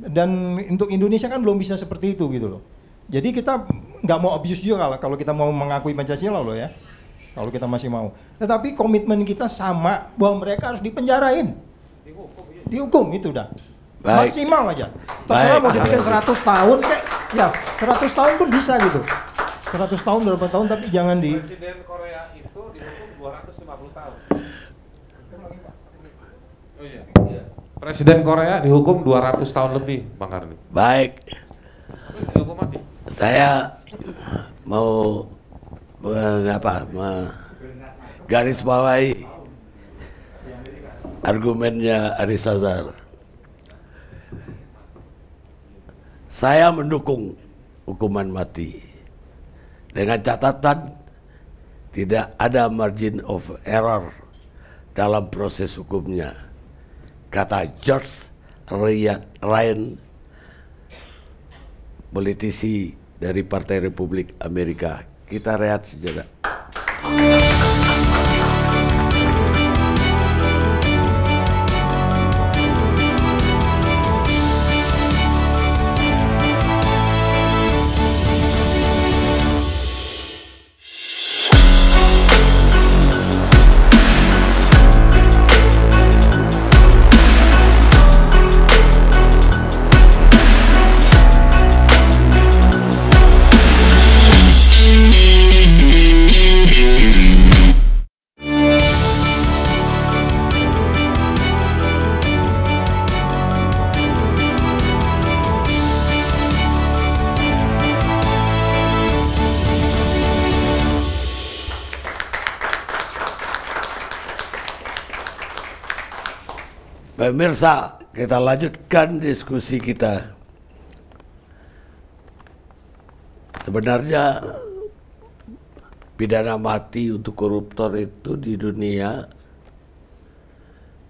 dan untuk Indonesia kan belum bisa seperti itu gitu loh. Jadi kita nggak mau abuse juga kalau kita mau mengakui Pancasila loh ya. Kalau kita masih mau. Tetapi komitmen kita sama bahwa mereka harus dipenjarain. Dihukum itu udah. Baik. Maksimal aja. Terserah Baik. mau dibikin 100 tahun kayak ya 100 tahun pun bisa gitu. 100 tahun, berapa tahun tapi jangan di Presiden Korea itu dihukum 250 tahun. Oh iya. Presiden Korea dihukum 200 tahun lebih, Bang Karni. Baik, Dihukum mati. saya mau garis bawahi argumennya Aris Azhar. Saya mendukung hukuman mati dengan catatan tidak ada margin of error dalam proses hukumnya, kata George Ryan, politisi dari Partai Republik Amerika. Kita rehat sejenak. Pemirsa, kita lanjutkan diskusi kita. Sebenarnya pidana mati untuk koruptor itu di dunia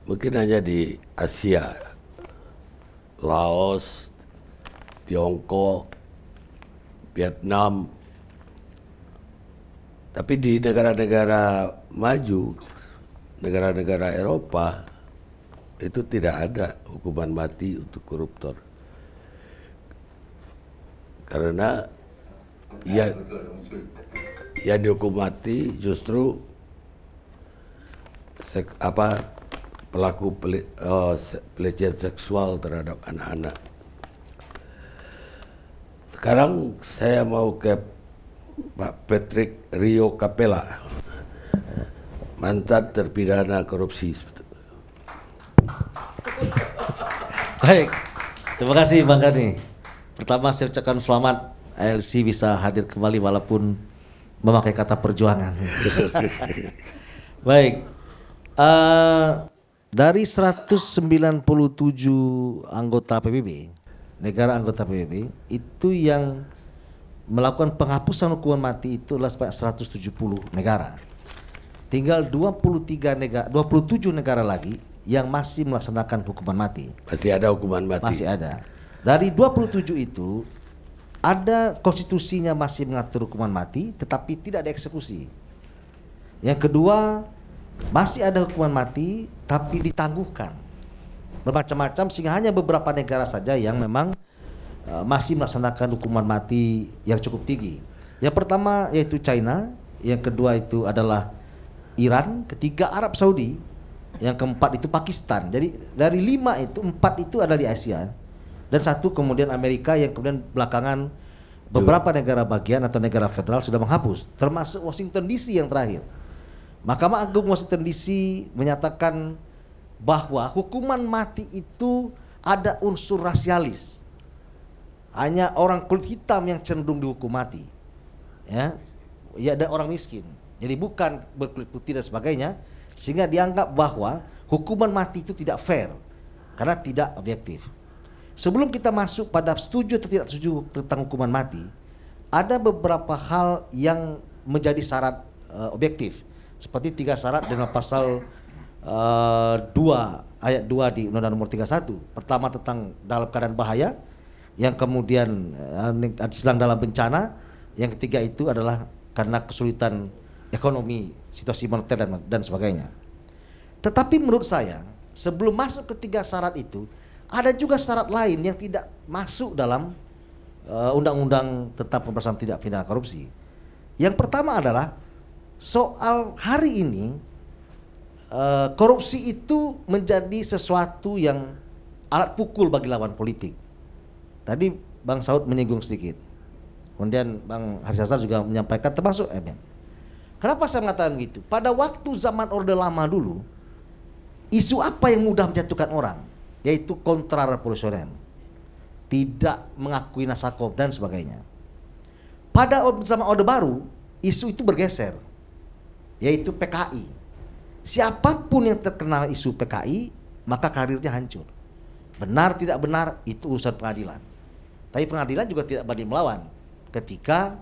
mungkin hanya di Asia, Laos, Tiongkok, Vietnam. Tapi di negara-negara maju, negara-negara Eropa, itu tidak ada hukuman mati untuk koruptor. Karena yang dihukum mati justru pelaku pelecehan seksual terhadap anak-anak. Sekarang saya mau ke Pak Patrick Rio Capella, mantan terpidana korupsi. Baik, terima kasih Bang Karni. Pertama saya ucapkan selamat ALC bisa hadir kembali walaupun memakai kata perjuangan. Baik, dari 197 anggota PBB, negara anggota PBB, itu yang melakukan penghapusan hukuman mati itu adalah 170 negara. Tinggal 27 negara lagi yang masih melaksanakan hukuman mati. Masih ada hukuman mati. Masih ada. Dari 27 itu ada konstitusinya masih mengatur hukuman mati tetapi tidak ada eksekusi. Yang kedua, masih ada hukuman mati tapi ditangguhkan. Bermacam-macam sehingga hanya beberapa negara saja yang memang masih melaksanakan hukuman mati yang cukup tinggi. Yang pertama yaitu China, yang kedua itu adalah Iran, ketiga Arab Saudi, yang keempat itu Pakistan. Jadi dari 5 itu 4 itu ada di Asia dan 1 kemudian Amerika yang kemudian belakangan beberapa negara bagian atau negara federal sudah menghapus, termasuk Washington DC yang terakhir. Mahkamah Agung Washington DC menyatakan bahwa hukuman mati itu ada unsur rasialis. Hanya orang kulit hitam yang cenderung dihukum mati. Ya, ada orang miskin. Jadi bukan berkulit putih dan sebagainya, sehingga dianggap bahwa hukuman mati itu tidak fair karena tidak objektif. Sebelum kita masuk pada setuju atau tidak setuju tentang hukuman mati, ada beberapa hal yang menjadi syarat objektif. Seperti 3 syarat dalam pasal 2 ayat 2 di Undang-Undang Nomor 31. Pertama tentang dalam keadaan bahaya, yang kemudian sedang dalam bencana, yang ketiga itu adalah karena kesulitan ekonomi, situasi moneter dan sebagainya. Tetapi menurut saya, sebelum masuk ke 3 syarat itu, ada juga syarat lain yang tidak masuk dalam undang-undang tentang pemberantasan tindak pidana korupsi. Yang pertama adalah soal hari ini korupsi itu menjadi sesuatu yang alat pukul bagi lawan politik. Tadi Bang Saud menyinggung sedikit, kemudian Bang Haris Azhar juga menyampaikan, termasuk Eben. Kenapa saya mengatakan begitu? Pada waktu zaman Orde Lama dulu, isu apa yang mudah menjatuhkan orang? Yaitu kontrarevolusioner, tidak mengakui Nasakov dan sebagainya. Pada zaman Orde Baru, isu itu bergeser, yaitu PKI. Siapapun yang terkena isu PKI, maka karirnya hancur. Benar tidak benar itu urusan pengadilan. Tapi pengadilan juga tidak berani melawan ketika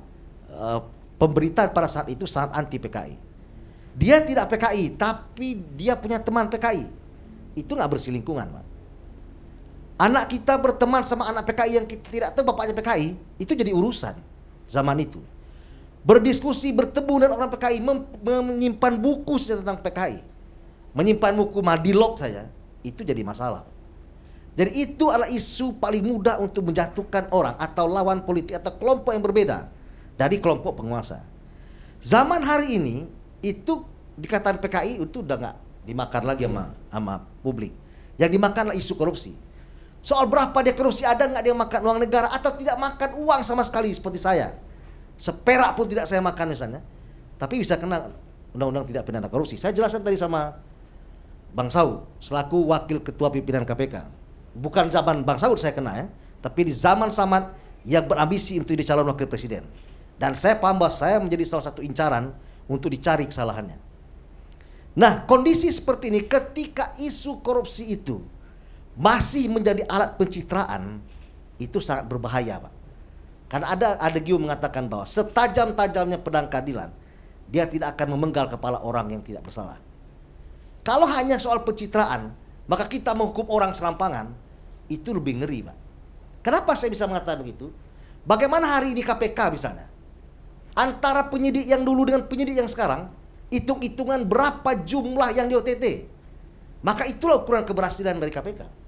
pemberitaan pada saat itu sangat anti PKI. Dia tidak PKI, tapi dia punya teman PKI. Itu nggak bersih lingkungan, Pak. Anak kita berteman sama anak PKI yang kita tidak tahu bapaknya PKI, itu jadi urusan zaman itu. Berdiskusi, bertemu dengan orang PKI, menyimpan buku saja tentang PKI, menyimpan buku Madilog saja, itu jadi masalah. Jadi itu adalah isu paling mudah untuk menjatuhkan orang atau lawan politik atau kelompok yang berbeda dari kelompok penguasa. Zaman hari ini itu dikatakan PKI itu udah nggak dimakan lagi sama publik. Yang dimakanlah isu korupsi. Soal berapa dia korupsi, ada nggak dia makan uang negara atau tidak makan uang sama sekali seperti saya. Seperak pun tidak saya makan misalnya. Tapi bisa kena undang-undang tidak pidana korupsi. Saya jelaskan tadi sama Bang Saud selaku wakil ketua pimpinan KPK. Bukan zaman Bang Saud saya kena ya, tapi di zaman Samad yang berambisi untuk jadi calon wakil presiden. Dan saya paham bahwa saya menjadi salah satu incaran untuk dicari kesalahannya. Nah, kondisi seperti ini ketika isu korupsi itu masih menjadi alat pencitraan, itu sangat berbahaya, Pak. Karena ada Gio mengatakan bahwa setajam-tajamnya pedang keadilan, dia tidak akan memenggal kepala orang yang tidak bersalah. Kalau hanya soal pencitraan, maka kita menghukum orang serampangan, itu lebih ngeri, Pak. Kenapa saya bisa mengatakan begitu? Bagaimana hari ini KPK misalnya, antara penyidik yang dulu dengan penyidik yang sekarang, hitung-hitungan berapa jumlah yang di OTT. Maka itulah ukuran keberhasilan dari KPK.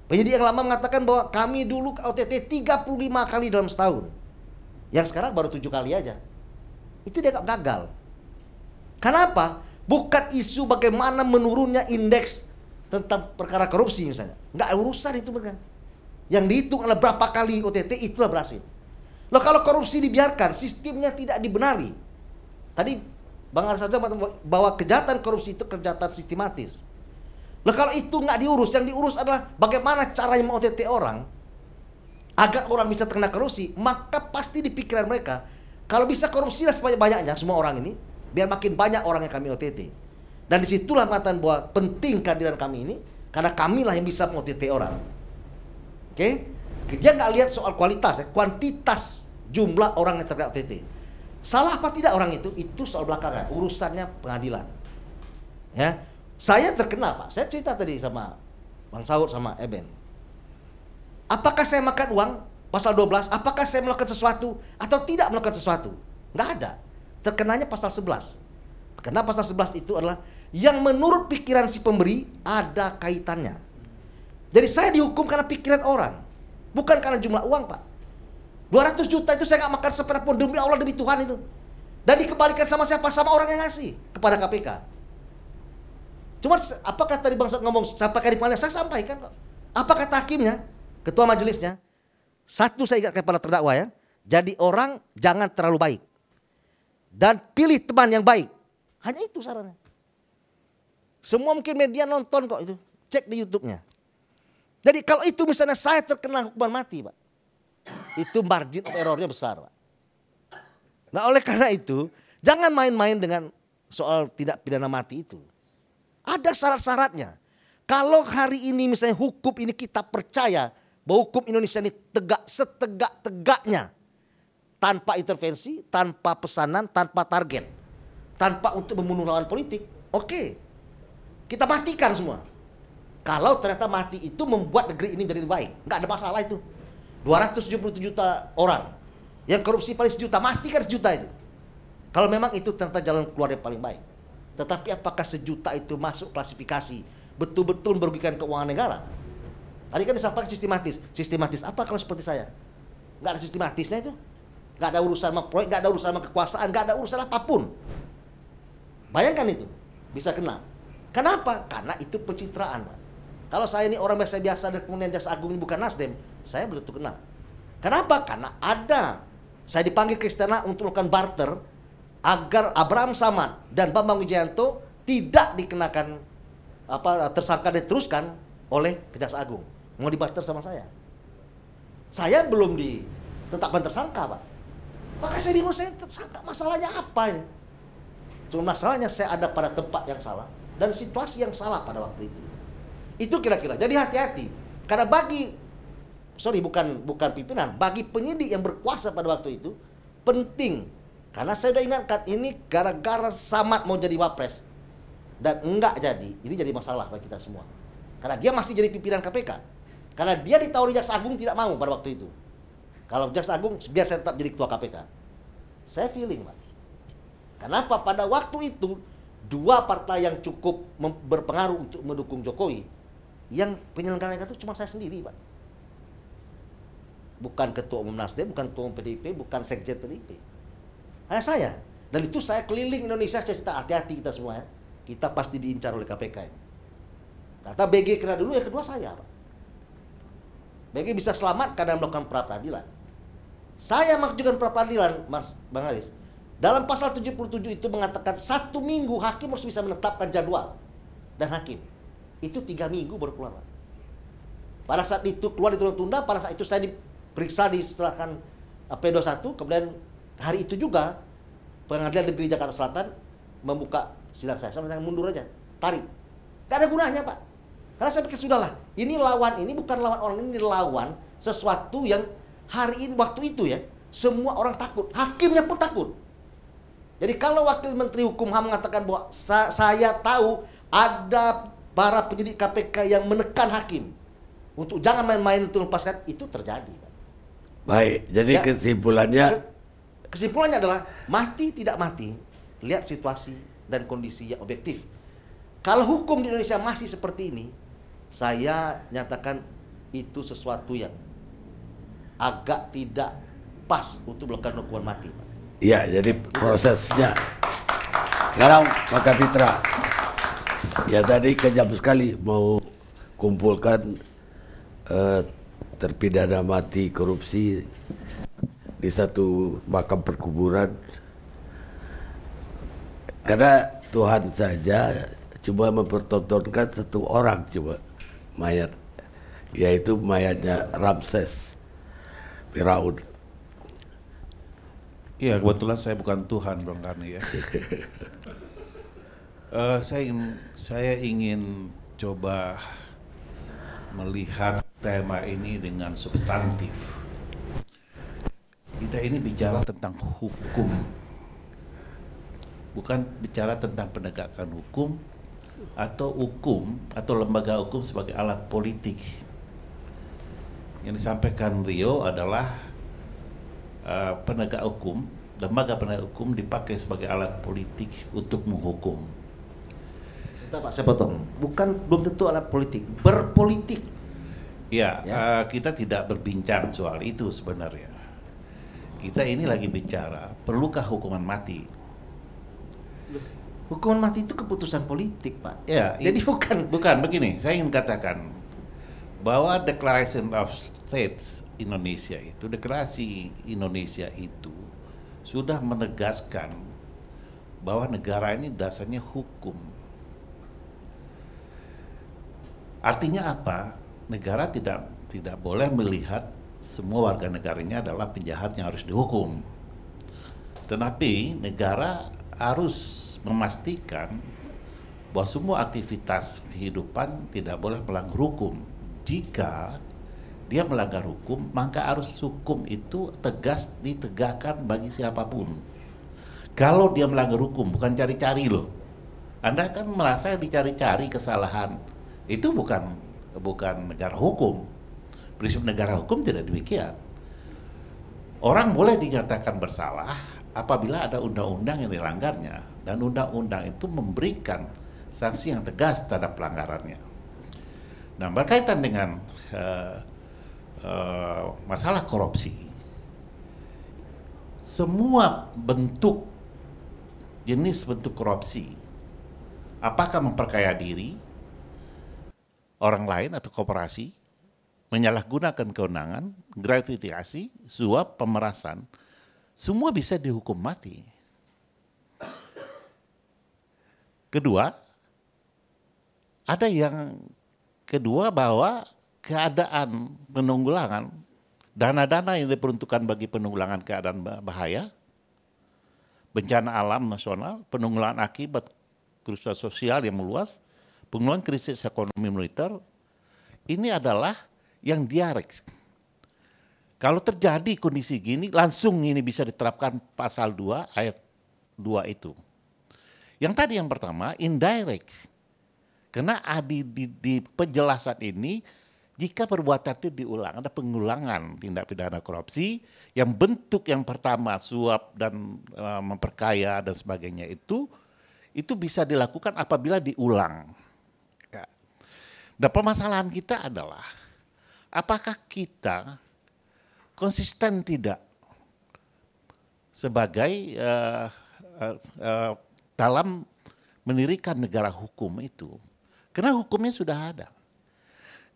Penyidik yang lama mengatakan bahwa kami dulu OTT 35 kali dalam setahun. Yang sekarang baru 7 kali aja. Itu dianggap gagal. Kenapa? Bukan isu bagaimana menurunnya indeks tentang perkara korupsi misalnya. Nggak urusan itu mereka. Yang dihitung adalah berapa kali OTT, itulah berhasil. Loh, kalau korupsi dibiarkan, sistemnya tidak dibenari. Tadi Bang Haris saja bahwa kejahatan korupsi itu kejahatan sistematis. Loh, kalau itu nggak diurus, yang diurus adalah bagaimana caranya OTT orang agar orang bisa terkena korupsi, maka pasti di pikiran mereka, kalau bisa korupsilah sebanyak-banyaknya semua orang ini, biar makin banyak orang yang kami OTT. Dan disitulah mengatakan bahwa penting kehadiran kami ini, karena kamilah yang bisa meng-OTT orang. Oke? Dia nggak lihat soal kualitas, kuantitas jumlah orang yang terkena OTT. Salah apa tidak orang itu soal belakangan, urusannya pengadilan. Ya, saya terkena, Pak. Saya cerita tadi sama Bang Saud sama Eben. Apakah saya makan uang pasal 12? Apakah saya melakukan sesuatu atau tidak melakukan sesuatu? Nggak ada. Terkenanya pasal 11. Karena pasal 11 itu adalah yang menurut pikiran si pemberi ada kaitannya. Jadi saya dihukum karena pikiran orang, bukan karena jumlah uang, Pak. 200 juta itu saya nggak makan seperak pun, demi Allah, demi Tuhan itu. Dan dikembalikan sama siapa? Sama orang yang ngasih kepada KPK. Cuma apakah tadi Bang ngomong sampaikan di pengadilan? Saya sampaikan kok. Apa kata hakimnya? Ketua majelisnya? Satu saya ingat kepada terdakwa ya. Jadi orang jangan terlalu baik. Dan pilih teman yang baik. Hanya itu sarannya. Semua mungkin media nonton kok itu. Cek di YouTube-nya. Jadi kalau itu misalnya saya terkena hukuman mati, Pak. Itu margin of error-nya besar, Pak. Nah oleh karena itu, jangan main-main dengan soal tidak pidana mati itu. Ada syarat-syaratnya. Kalau hari ini misalnya hukum ini kita percaya bahwa hukum Indonesia ini tegak setegak-tegaknya. Tanpa intervensi, tanpa pesanan, tanpa target. Tanpa untuk membunuh lawan politik. Oke. Kita matikan semua. Kalau ternyata mati itu membuat negeri ini menjadi lebih baik. Nggak ada masalah itu. 277 juta orang. Yang korupsi paling sejuta, mati kan sejuta itu. Kalau memang itu ternyata jalan keluar yang paling baik. Tetapi apakah sejuta itu masuk klasifikasi betul-betul merugikan keuangan negara? Tadi kan disampaikan sistematis. Sistematis apa kalau seperti saya? Nggak ada sistematisnya itu. Nggak ada urusan sama proyek, nggak ada urusan sama kekuasaan, nggak ada urusan apapun. Bayangkan itu, bisa kena. Kenapa? Karena itu pencitraan, Pak. Kalau saya ini orang biasa-biasa dan kemudian Jaksa Agung ini bukan Nasdem, saya belum tentu kena. Kenapa? Karena ada. Saya dipanggil ke istana untuk melakukan barter agar Abraham Samad dan Bambang Wijayanto tidak dikenakan tersangka dan diteruskan oleh Kejaksaan Agung. Mau dibarter sama saya. Saya belum ditetapkan tersangka, Pak. Maka saya bingung, saya tersangka. Masalahnya apa ini? Cuma masalahnya saya ada pada tempat yang salah dan situasi yang salah pada waktu itu. Itu kira-kira. Jadi hati-hati. Karena bukan pimpinan, bagi penyidik yang berkuasa pada waktu itu penting. Karena saya sudah ingatkan ini gara-gara Samad mau jadi wapres dan enggak jadi, ini jadi masalah bagi kita semua. Karena dia masih jadi pimpinan KPK. Karena dia ditawari Jaksa Agung tidak mau pada waktu itu. Kalau Jaksa Agung biar saya tetap jadi ketua KPK. Saya feeling, Pak. Kenapa pada waktu itu dua partai yang cukup berpengaruh untuk mendukung Jokowi, yang penyelenggara itu cuma saya sendiri, Pak. Bukan ketua umum Nasdem, bukan ketua umum PDIP, bukan sekjen PDIP. Hanya saya. Dan itu saya keliling Indonesia, saya cerita hati-hati kita semua ya. Kita pasti diincar oleh KPK ini. Kata BG kena dulu, yang kedua saya, Pak. BG bisa selamat karena melakukan pra-peradilan. Saya mengajukan pra-peradilan, Mas Bang Aris. Dalam pasal 77 itu mengatakan 1 minggu hakim harus bisa menetapkan jadwal. Dan hakim. Itu 3 minggu baru keluar, Pak. Pada saat itu keluar ditunda-tunda, pada saat itu saya diperiksa diserahkan P21, kemudian hari itu juga Pengadilan Negeri Jakarta Selatan membuka sidang saya mundur aja, tarik. Gak ada gunanya, Pak. Karena saya pikir sudahlah, ini lawan, ini bukan lawan orang, ini lawan sesuatu yang hari ini, waktu itu ya, semua orang takut, hakimnya pun takut. Jadi kalau Wakil Menteri Hukum HAM mengatakan bahwa saya tahu ada para penyidik KPK yang menekan hakim untuk jangan main-main untuk melepaskan, itu terjadi, Pak. Baik, jadi Ya, kesimpulannya adalah mati tidak mati, lihat situasi dan kondisi yang objektif. Kalau hukum di Indonesia masih seperti ini, saya nyatakan itu sesuatu yang agak tidak pas untuk melakukan hukuman mati, Pak. Iya, jadi prosesnya. Sekarang Pak Kapitra, ya tadi kejam sekali mau kumpulkan terpidana mati korupsi di satu makam perkuburan. Karena Tuhan saja cuma mempertontonkan satu orang coba mayat, yaitu mayatnya Ramses Firaun. Iya, kebetulan saya bukan Tuhan, Bang Karni ya. Saya ingin coba melihat tema ini dengan substantif. Kita ini bicara tentang hukum, bukan bicara tentang penegakan hukum atau lembaga hukum sebagai alat politik. Yang disampaikan Rio adalah penegak hukum, lembaga penegak hukum dipakai sebagai alat politik untuk menghukum. Pak, saya potong. Belum tentu alat politik, berpolitik. Ya, kita tidak berbincang soal itu sebenarnya. Kita ini lagi bicara, perlukah hukuman mati? Hukuman mati itu keputusan politik, Pak. Ya, jadi bukan begini. Saya ingin katakan bahwa Declaration of States Indonesia itu, deklarasi Indonesia itu sudah menegaskan bahwa negara ini dasarnya hukum. Artinya apa? Negara tidak boleh melihat semua warga negaranya adalah penjahat yang harus dihukum. Tetapi negara harus memastikan bahwa semua aktivitas kehidupan tidak boleh melanggar hukum. Jika dia melanggar hukum, maka harus hukum itu tegas ditegakkan bagi siapapun. Kalau dia melanggar hukum, bukan cari-cari loh. Anda kan merasa dicari-cari kesalahan. Itu bukan negara hukum. Prinsip negara hukum tidak demikian. Orang boleh dinyatakan bersalah apabila ada undang-undang yang dilanggarnya, dan undang-undang itu memberikan sanksi yang tegas terhadap pelanggarannya. Nah, berkaitan dengan masalah korupsi, semua jenis bentuk korupsi, apakah memperkaya diri orang lain atau koperasi, menyalahgunakan kewenangan, gratifikasi, suap, pemerasan, semua bisa dihukum mati. Kedua bahwa keadaan penanggulangan, dana-dana yang diperuntukkan bagi penanggulangan keadaan bahaya, bencana alam nasional, penanggulangan akibat kerusakan sosial yang meluas, penanggulangan krisis ekonomi moneter, ini adalah yang direct. Kalau terjadi kondisi gini, langsung ini bisa diterapkan pasal 2 ayat 2 itu. Yang tadi yang pertama, indirect. Karena di penjelasan ini, jika perbuatan itu diulang, ada pengulangan tindak pidana korupsi, yang bentuk yang pertama suap dan memperkaya dan sebagainya itu bisa dilakukan apabila diulang. Ya. Dan permasalahan kita adalah, apakah kita konsisten tidak sebagai dalam mendirikan negara hukum itu? Karena hukumnya sudah ada.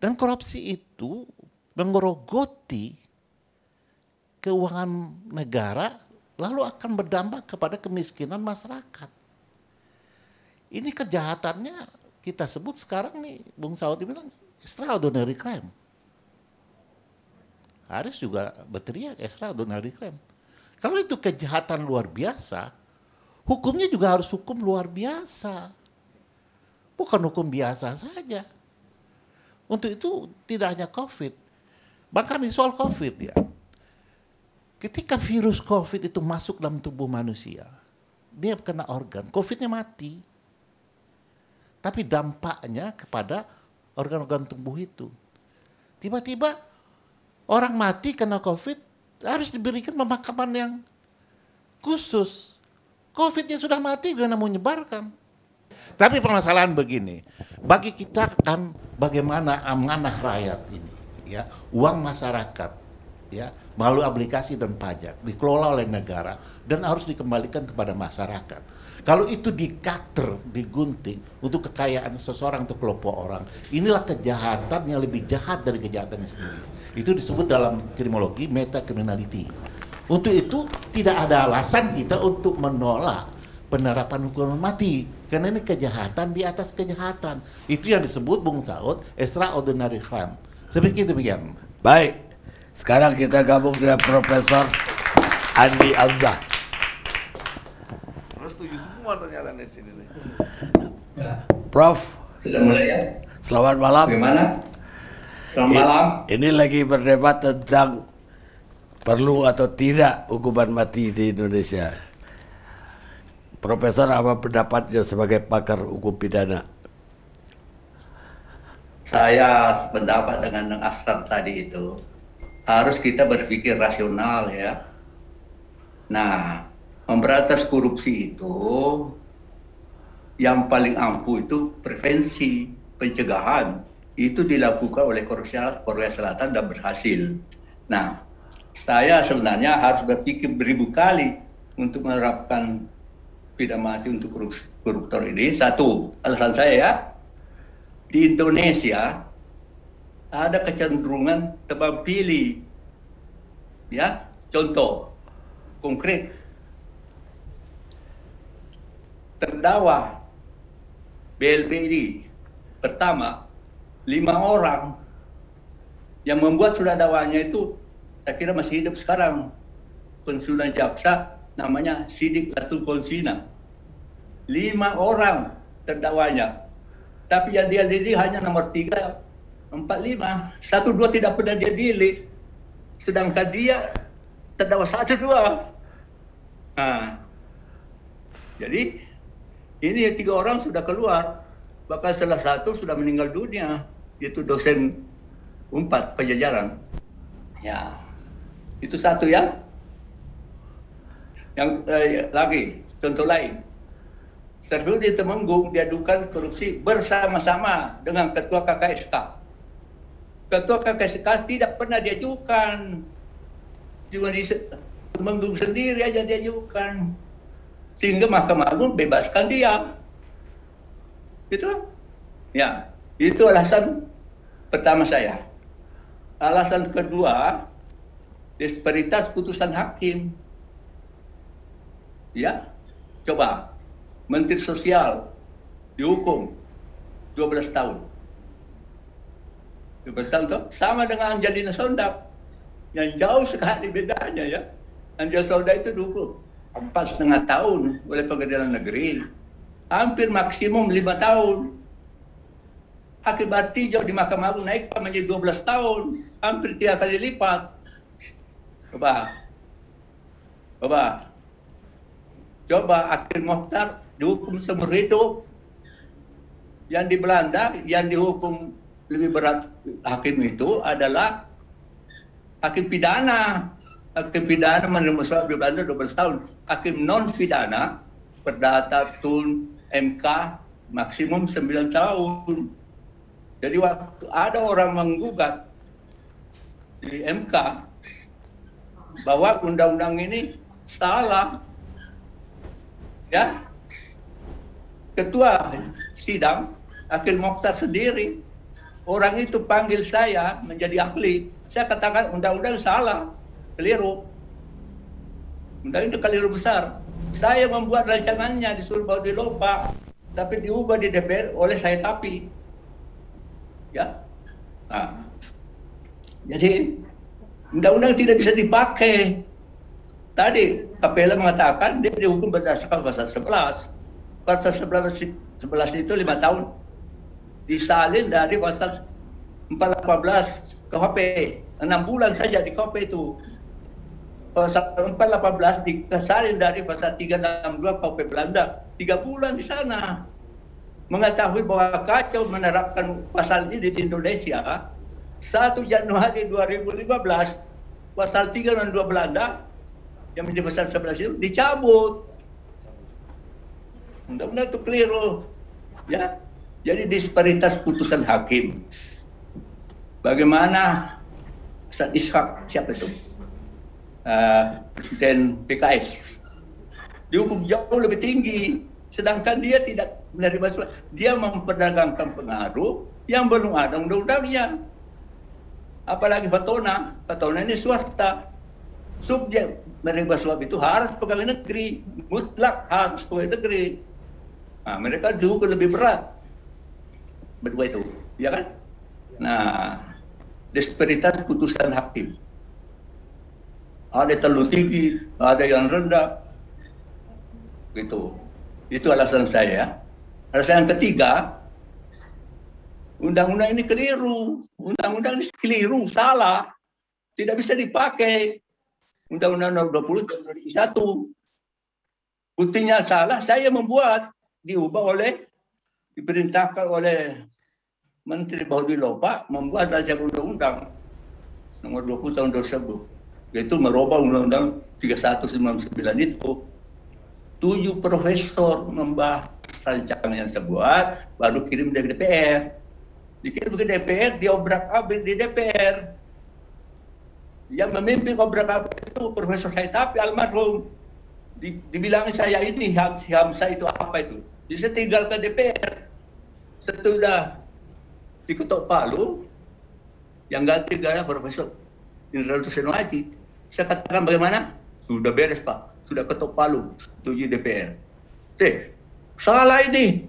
Dan korupsi itu menggerogoti keuangan negara, lalu akan berdampak kepada kemiskinan masyarakat. Ini kejahatannya kita sebut sekarang nih, Bung Saud bilang extraordinary crime. Haris juga berteriak extraordinary crime. Kalau itu kejahatan luar biasa, hukumnya juga harus hukum luar biasa. Bukan hukum biasa saja. Untuk itu tidak hanya COVID, bahkan di soal COVID ya. Ketika virus COVID itu masuk dalam tubuh manusia, dia kena organ, COVID-nya mati. Tapi dampaknya kepada organ-organ tubuh itu. Tiba-tiba orang mati kena COVID harus diberikan pemakaman yang khusus. COVID-nya sudah mati, gimana mau menyebarkan? Tapi permasalahan begini, bagi kita kan bagaimana amanah rakyat ini, ya, uang masyarakat, ya, melalui aplikasi dan pajak dikelola oleh negara dan harus dikembalikan kepada masyarakat. Kalau itu dikater, digunting untuk kekayaan seseorang atau kelompok orang, inilah kejahatan yang lebih jahat dari kejahatannya sendiri. Itu disebut dalam kriminologi meta criminality. Untuk itu tidak ada alasan kita untuk menolak penerapan hukuman mati, karena ini kejahatan di atas kejahatan. Itu yang disebut Bung Saud extraordinary crime. Saya pikir demikian. Baik, sekarang kita gabung dengan Profesor Andi Hamzah. Setuju semua ternyata di sini nih. Prof, Sudah mulai ya? selamat malam. Bagaimana? Selamat malam. Ini lagi berdebat tentang perlu atau tidak hukuman mati di Indonesia. Profesor, apa pendapatnya sebagai pakar hukum pidana? Saya sependapat dengan Astar tadi itu. Harus kita berpikir rasional ya. Nah, memberantas korupsi itu yang paling ampuh itu prevensi, pencegahan. Itu dilakukan oleh Korea Selatan dan berhasil. Nah, saya sebenarnya harus berpikir beribu kali untuk menerapkan pidana mati untuk koruptor ini. Satu, alasan saya ya, di Indonesia ada kecenderungan tebang pilih. Ya, contoh konkret. terdakwa BLPD pertama 5 orang yang membuat surat dakwanya itu saya kira masih hidup sekarang, pensiunan jaksa namanya Sidik Latul Konsina. 5 orang terdakwanya, tapi yang dia didik hanya nomor 3, 4, 5, 1, 2 tidak pernah dia didik, sedangkan dia terdakwa 1, 2. Nah, jadi ini 3 orang sudah keluar, bahkan salah satu sudah meninggal dunia, yaitu dosen Unpad Pajajaran. Ya, itu satu ya. Yang lagi, contoh lain, Sarifudin Temenggung diadukan korupsi bersama-sama dengan Ketua KKSK. Ketua KKSK tidak pernah diajukan, cuma di Temenggung sendiri aja diajukan, sehingga Mahkamah Agung bebaskan dia. Gitu? Ya, itu alasan pertama saya. Alasan kedua, disparitas putusan hakim. Ya, coba Menteri Sosial dihukum 12 tahun. 12 tahun tuh sama dengan Angelina Sondak, yang jauh sekali bedanya ya. Angelina Sondak itu dihukum 4,5 tahun oleh Pengadilan Negeri, hampir maksimum 5 tahun. Akibat tinjau di Mahkamah Agung naik menjadi 12 tahun, hampir 3 kali lipat. Coba Akhil Mokhtar dihukum seumur hidup. Yang di Belanda yang dihukum lebih berat hakim itu adalah hakim pidana. Hakim pidana menerima suap di Belanda 12 tahun. Hakim non pidana, perdata, tun, MK maksimum 9 tahun. Jadi waktu ada orang menggugat di MK bahwa undang-undang ini salah, ya, ketua sidang Akhil Mokhtar sendiri, orang itu panggil saya menjadi ahli, saya katakan undang-undang salah, keliru, undang itu keliru besar. Saya membuat rancangannya disuruh bawa di Lopa, tapi diubah di DPR oleh saya tapi. Ya, nah, jadi undang-undang tidak bisa dipakai. Tadi KPL mengatakan dia dihukum berdasarkan pasal 11. Pasal 11 itu 5 tahun. Disalin dari pasal 418 KUHP, 6 bulan saja di KUHP itu. Pasal 418 disalin dari pasal 362 KUHP Belanda, 3 bulan di sana. Mengetahui bahwa kacau menerapkan pasal ini di Indonesia, 1 Januari 2015, pasal 362 Belanda, yang menjadi pasal 11 itu dicabut. Undang-undang itu keliru. Ya, jadi disparitas putusan hakim. Bagaimana Ustaz Ishak, siapa itu? Presiden PKS. Dihukum jauh lebih tinggi. Sedangkan dia tidak menerima suap, dia memperdagangkan pengaruh yang belum ada undang-undangnya. Apalagi Fatona ini swasta. Subjek menerima suap itu harus pegawai negeri, mutlak harus pegawai negeri. Nah, mereka juga lebih berat. Berdua itu, ya kan? Nah, disparitas putusan hakim. Ada terlalu tinggi, ada yang rendah. Gitu. Itu alasan saya. Alasan yang ketiga, undang-undang ini keliru. Undang-undang ini keliru, salah. Tidak bisa dipakai. Undang-undang nomor 20 tahun 2001. Buktinya salah, saya membuat. Diperintahkan oleh Menteri Bahlil Lopa membuat rancangan undang-undang nomor 20 tahun 2001. Yaitu merubah undang-undang 3199 itu. 7 profesor membahas rancangan yang saya buat, baru kirim dari DPR. Dikirim ke DPR, diobrak-abrik di DPR. Yang memimpin obrak-abrik itu Profesor Saitapi almarhum. Dibilang saya ini, Hamsa itu apa itu? Jadi saya tinggal ke DPR. Setelah diketok Palu, yang ganti gaya Profesor Indra Tuseno Haji. Saya katakan bagaimana? Sudah beres Pak, sudah ketok Palu, setuju DPR. salah ini,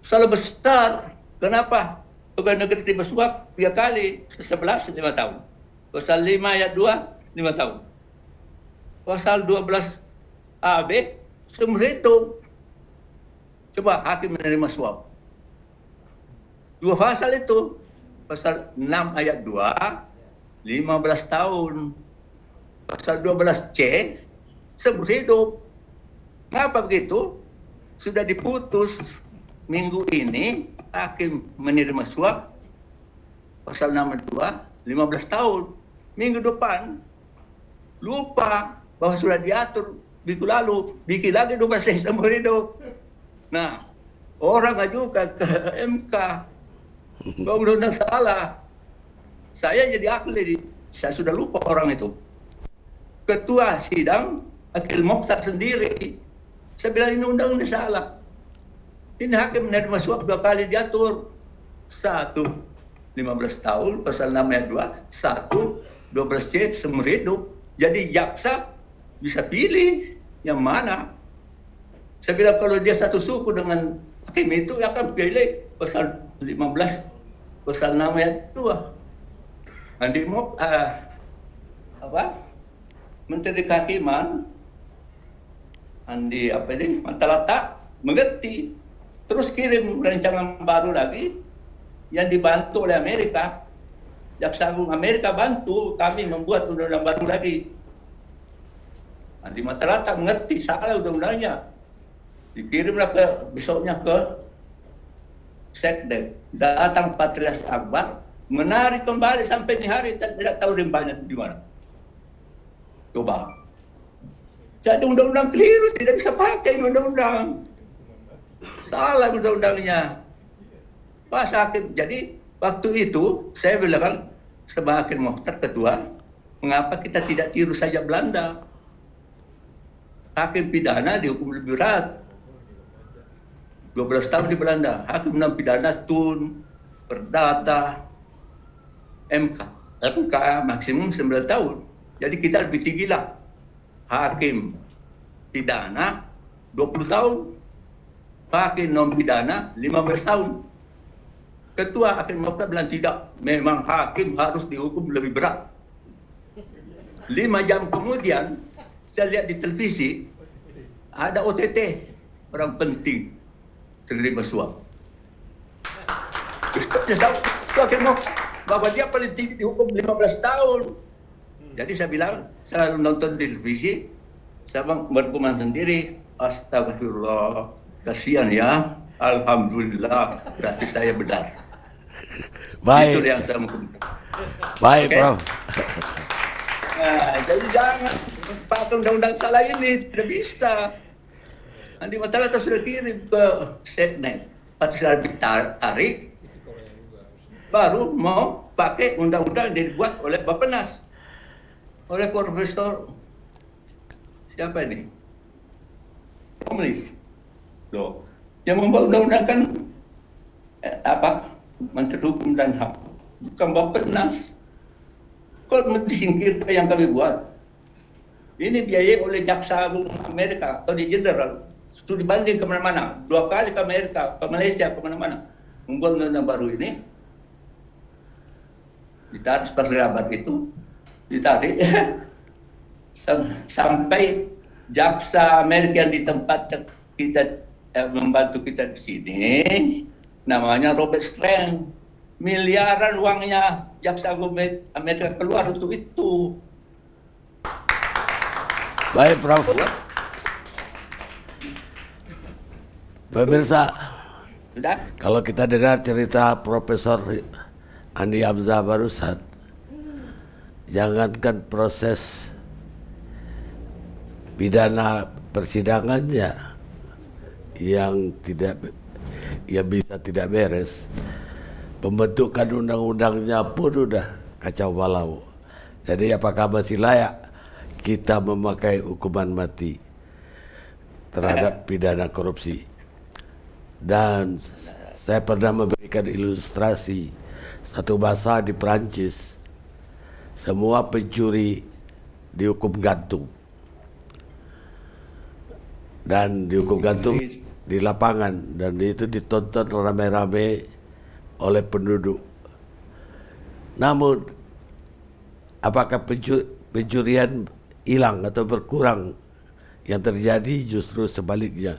salah besar. Kenapa? Pegawai negeri terima suap 3 kali, 11 5 tahun. Pasal 5 ayat 2 5 tahun. Pasal 12 AB seumur hidup. Coba hakim menerima suap. 2 pasal itu. Pasal 6 ayat 2 15 tahun. Pasal 12C seumur hidup. Kenapa begitu? Sudah diputus minggu ini hakim menerima suap pasal 62 15 tahun. Minggu depan lupa bahwa sudah diatur minggu lalu, bikin lagi 12 tahun seumur hidup. Nah, orang ajukan ke MK, kalau undang-undang salah. Saya jadi ahli, saya sudah lupa orang itu. Ketua sidang Akil Mokhtar sendiri, saya bilang ini undang-undang salah. Ini hakim menerima suap 2 kali diatur. 1, 15 tahun, pasal 6 ayat 2. 1, 12C, seumur hidup. Jadi jaksa bisa pilih yang mana. Saya bilang kalau dia satu suku dengan hakim itu, akan pilih pasal 15, pasal 6 ayat 2. Andi Menteri Kehakiman, Andi Matalata, mengerti. Terus kirim rancangan baru lagi yang dibantu oleh Amerika. Jaksa Agung Amerika bantu kami membuat undang-undang baru lagi. Andi Matalata mengerti salah undang-undangnya. Dikirimlah besoknya ke Sekdek. Datang Patrialis Akbar, menarik kembali sampai di hari tidak tahu rimbanya di mana. Coba. Jadi undang-undang keliru, tidak bisa pakai undang-undang. Salah undang-undangnya. Pas hakim, jadi waktu itu saya bilang sebagai Hakim Mokhtar ketua, mengapa kita tidak tiru saja Belanda? Hakim pidana dihukum lebih berat. 12 tahun di Belanda. Hakim enam pidana Tun, Perdata, MK maksimum 9 tahun. Jadi kita lebih tinggi lah. Hakim pidana 20 tahun. Hakim non pidana 15 tahun. Ketua Hakim Mokhtar bilang tidak, memang hakim harus dihukum lebih berat. 5 jam kemudian saya lihat di televisi ada OTT orang penting terlibat suap. Saya Hakim Mokhtar bahwa dia paling tinggi dihukum 15 tahun. Jadi saya bilang, saya nonton di televisi, saya bergumam sendiri, astagfirullah, kasihan ya, alhamdulillah, berarti saya benar. Baik. Itu yang saya mau komentar. Baik, Okay? Prof. Nah, jadi jangan pakai undang-undang salah ini, tidak bisa. Andi Matalata sudah kirim ke Seknek, pas sudah ditarik, baru mau pakai undang-undang yang dibuat oleh Bappenas, oleh Profesor siapa ini? Romli. Loh, yang membuat undang-undang kan Menteri Hukum dan HAM, bukan Bappenas. Kok disingkirkan yang kami buat? Ini biayai oleh Jaksa Agung Amerika atau di Jenderal. Itu dibanding kemana-mana, 2 kali ke Amerika, ke Malaysia, kemana-mana. Membuat undang-undang baru ini, ditarik seperti rabat itu, ditarik sampai Jaksa Amerika yang di tempat kita membantu kita di sini, namanya Robert Strang. Miliaran uangnya Jaksa Agung Amerika keluar untuk itu. Baik, Prof. Pemirsa, Sudah? kalau kita dengar cerita Profesor Andi Hamzah barusan, jangankan proses pidana persidangannya yang bisa tidak beres, pembentukan undang-undangnya pun udah kacau balau. Jadi apakah masih layak kita memakai hukuman mati terhadap pidana korupsi? Dan saya pernah memberikan ilustrasi satu masa di Perancis, semua pencuri dihukum gantung. Dan dihukum gantung di lapangan dan itu ditonton ramai-ramai oleh penduduk. Namun apakah pencurian hilang atau berkurang? Yang terjadi justru sebaliknya.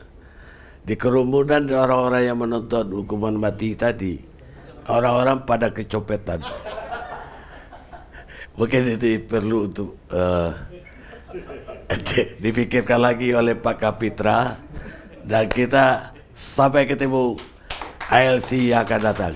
Di kerumunan orang-orang yang menonton hukuman mati tadi, orang-orang pada kecopetan. Mungkin itu perlu untuk dipikirkan lagi oleh Pak Kapitra, dan kita sampai ketemu ALC yang akan datang.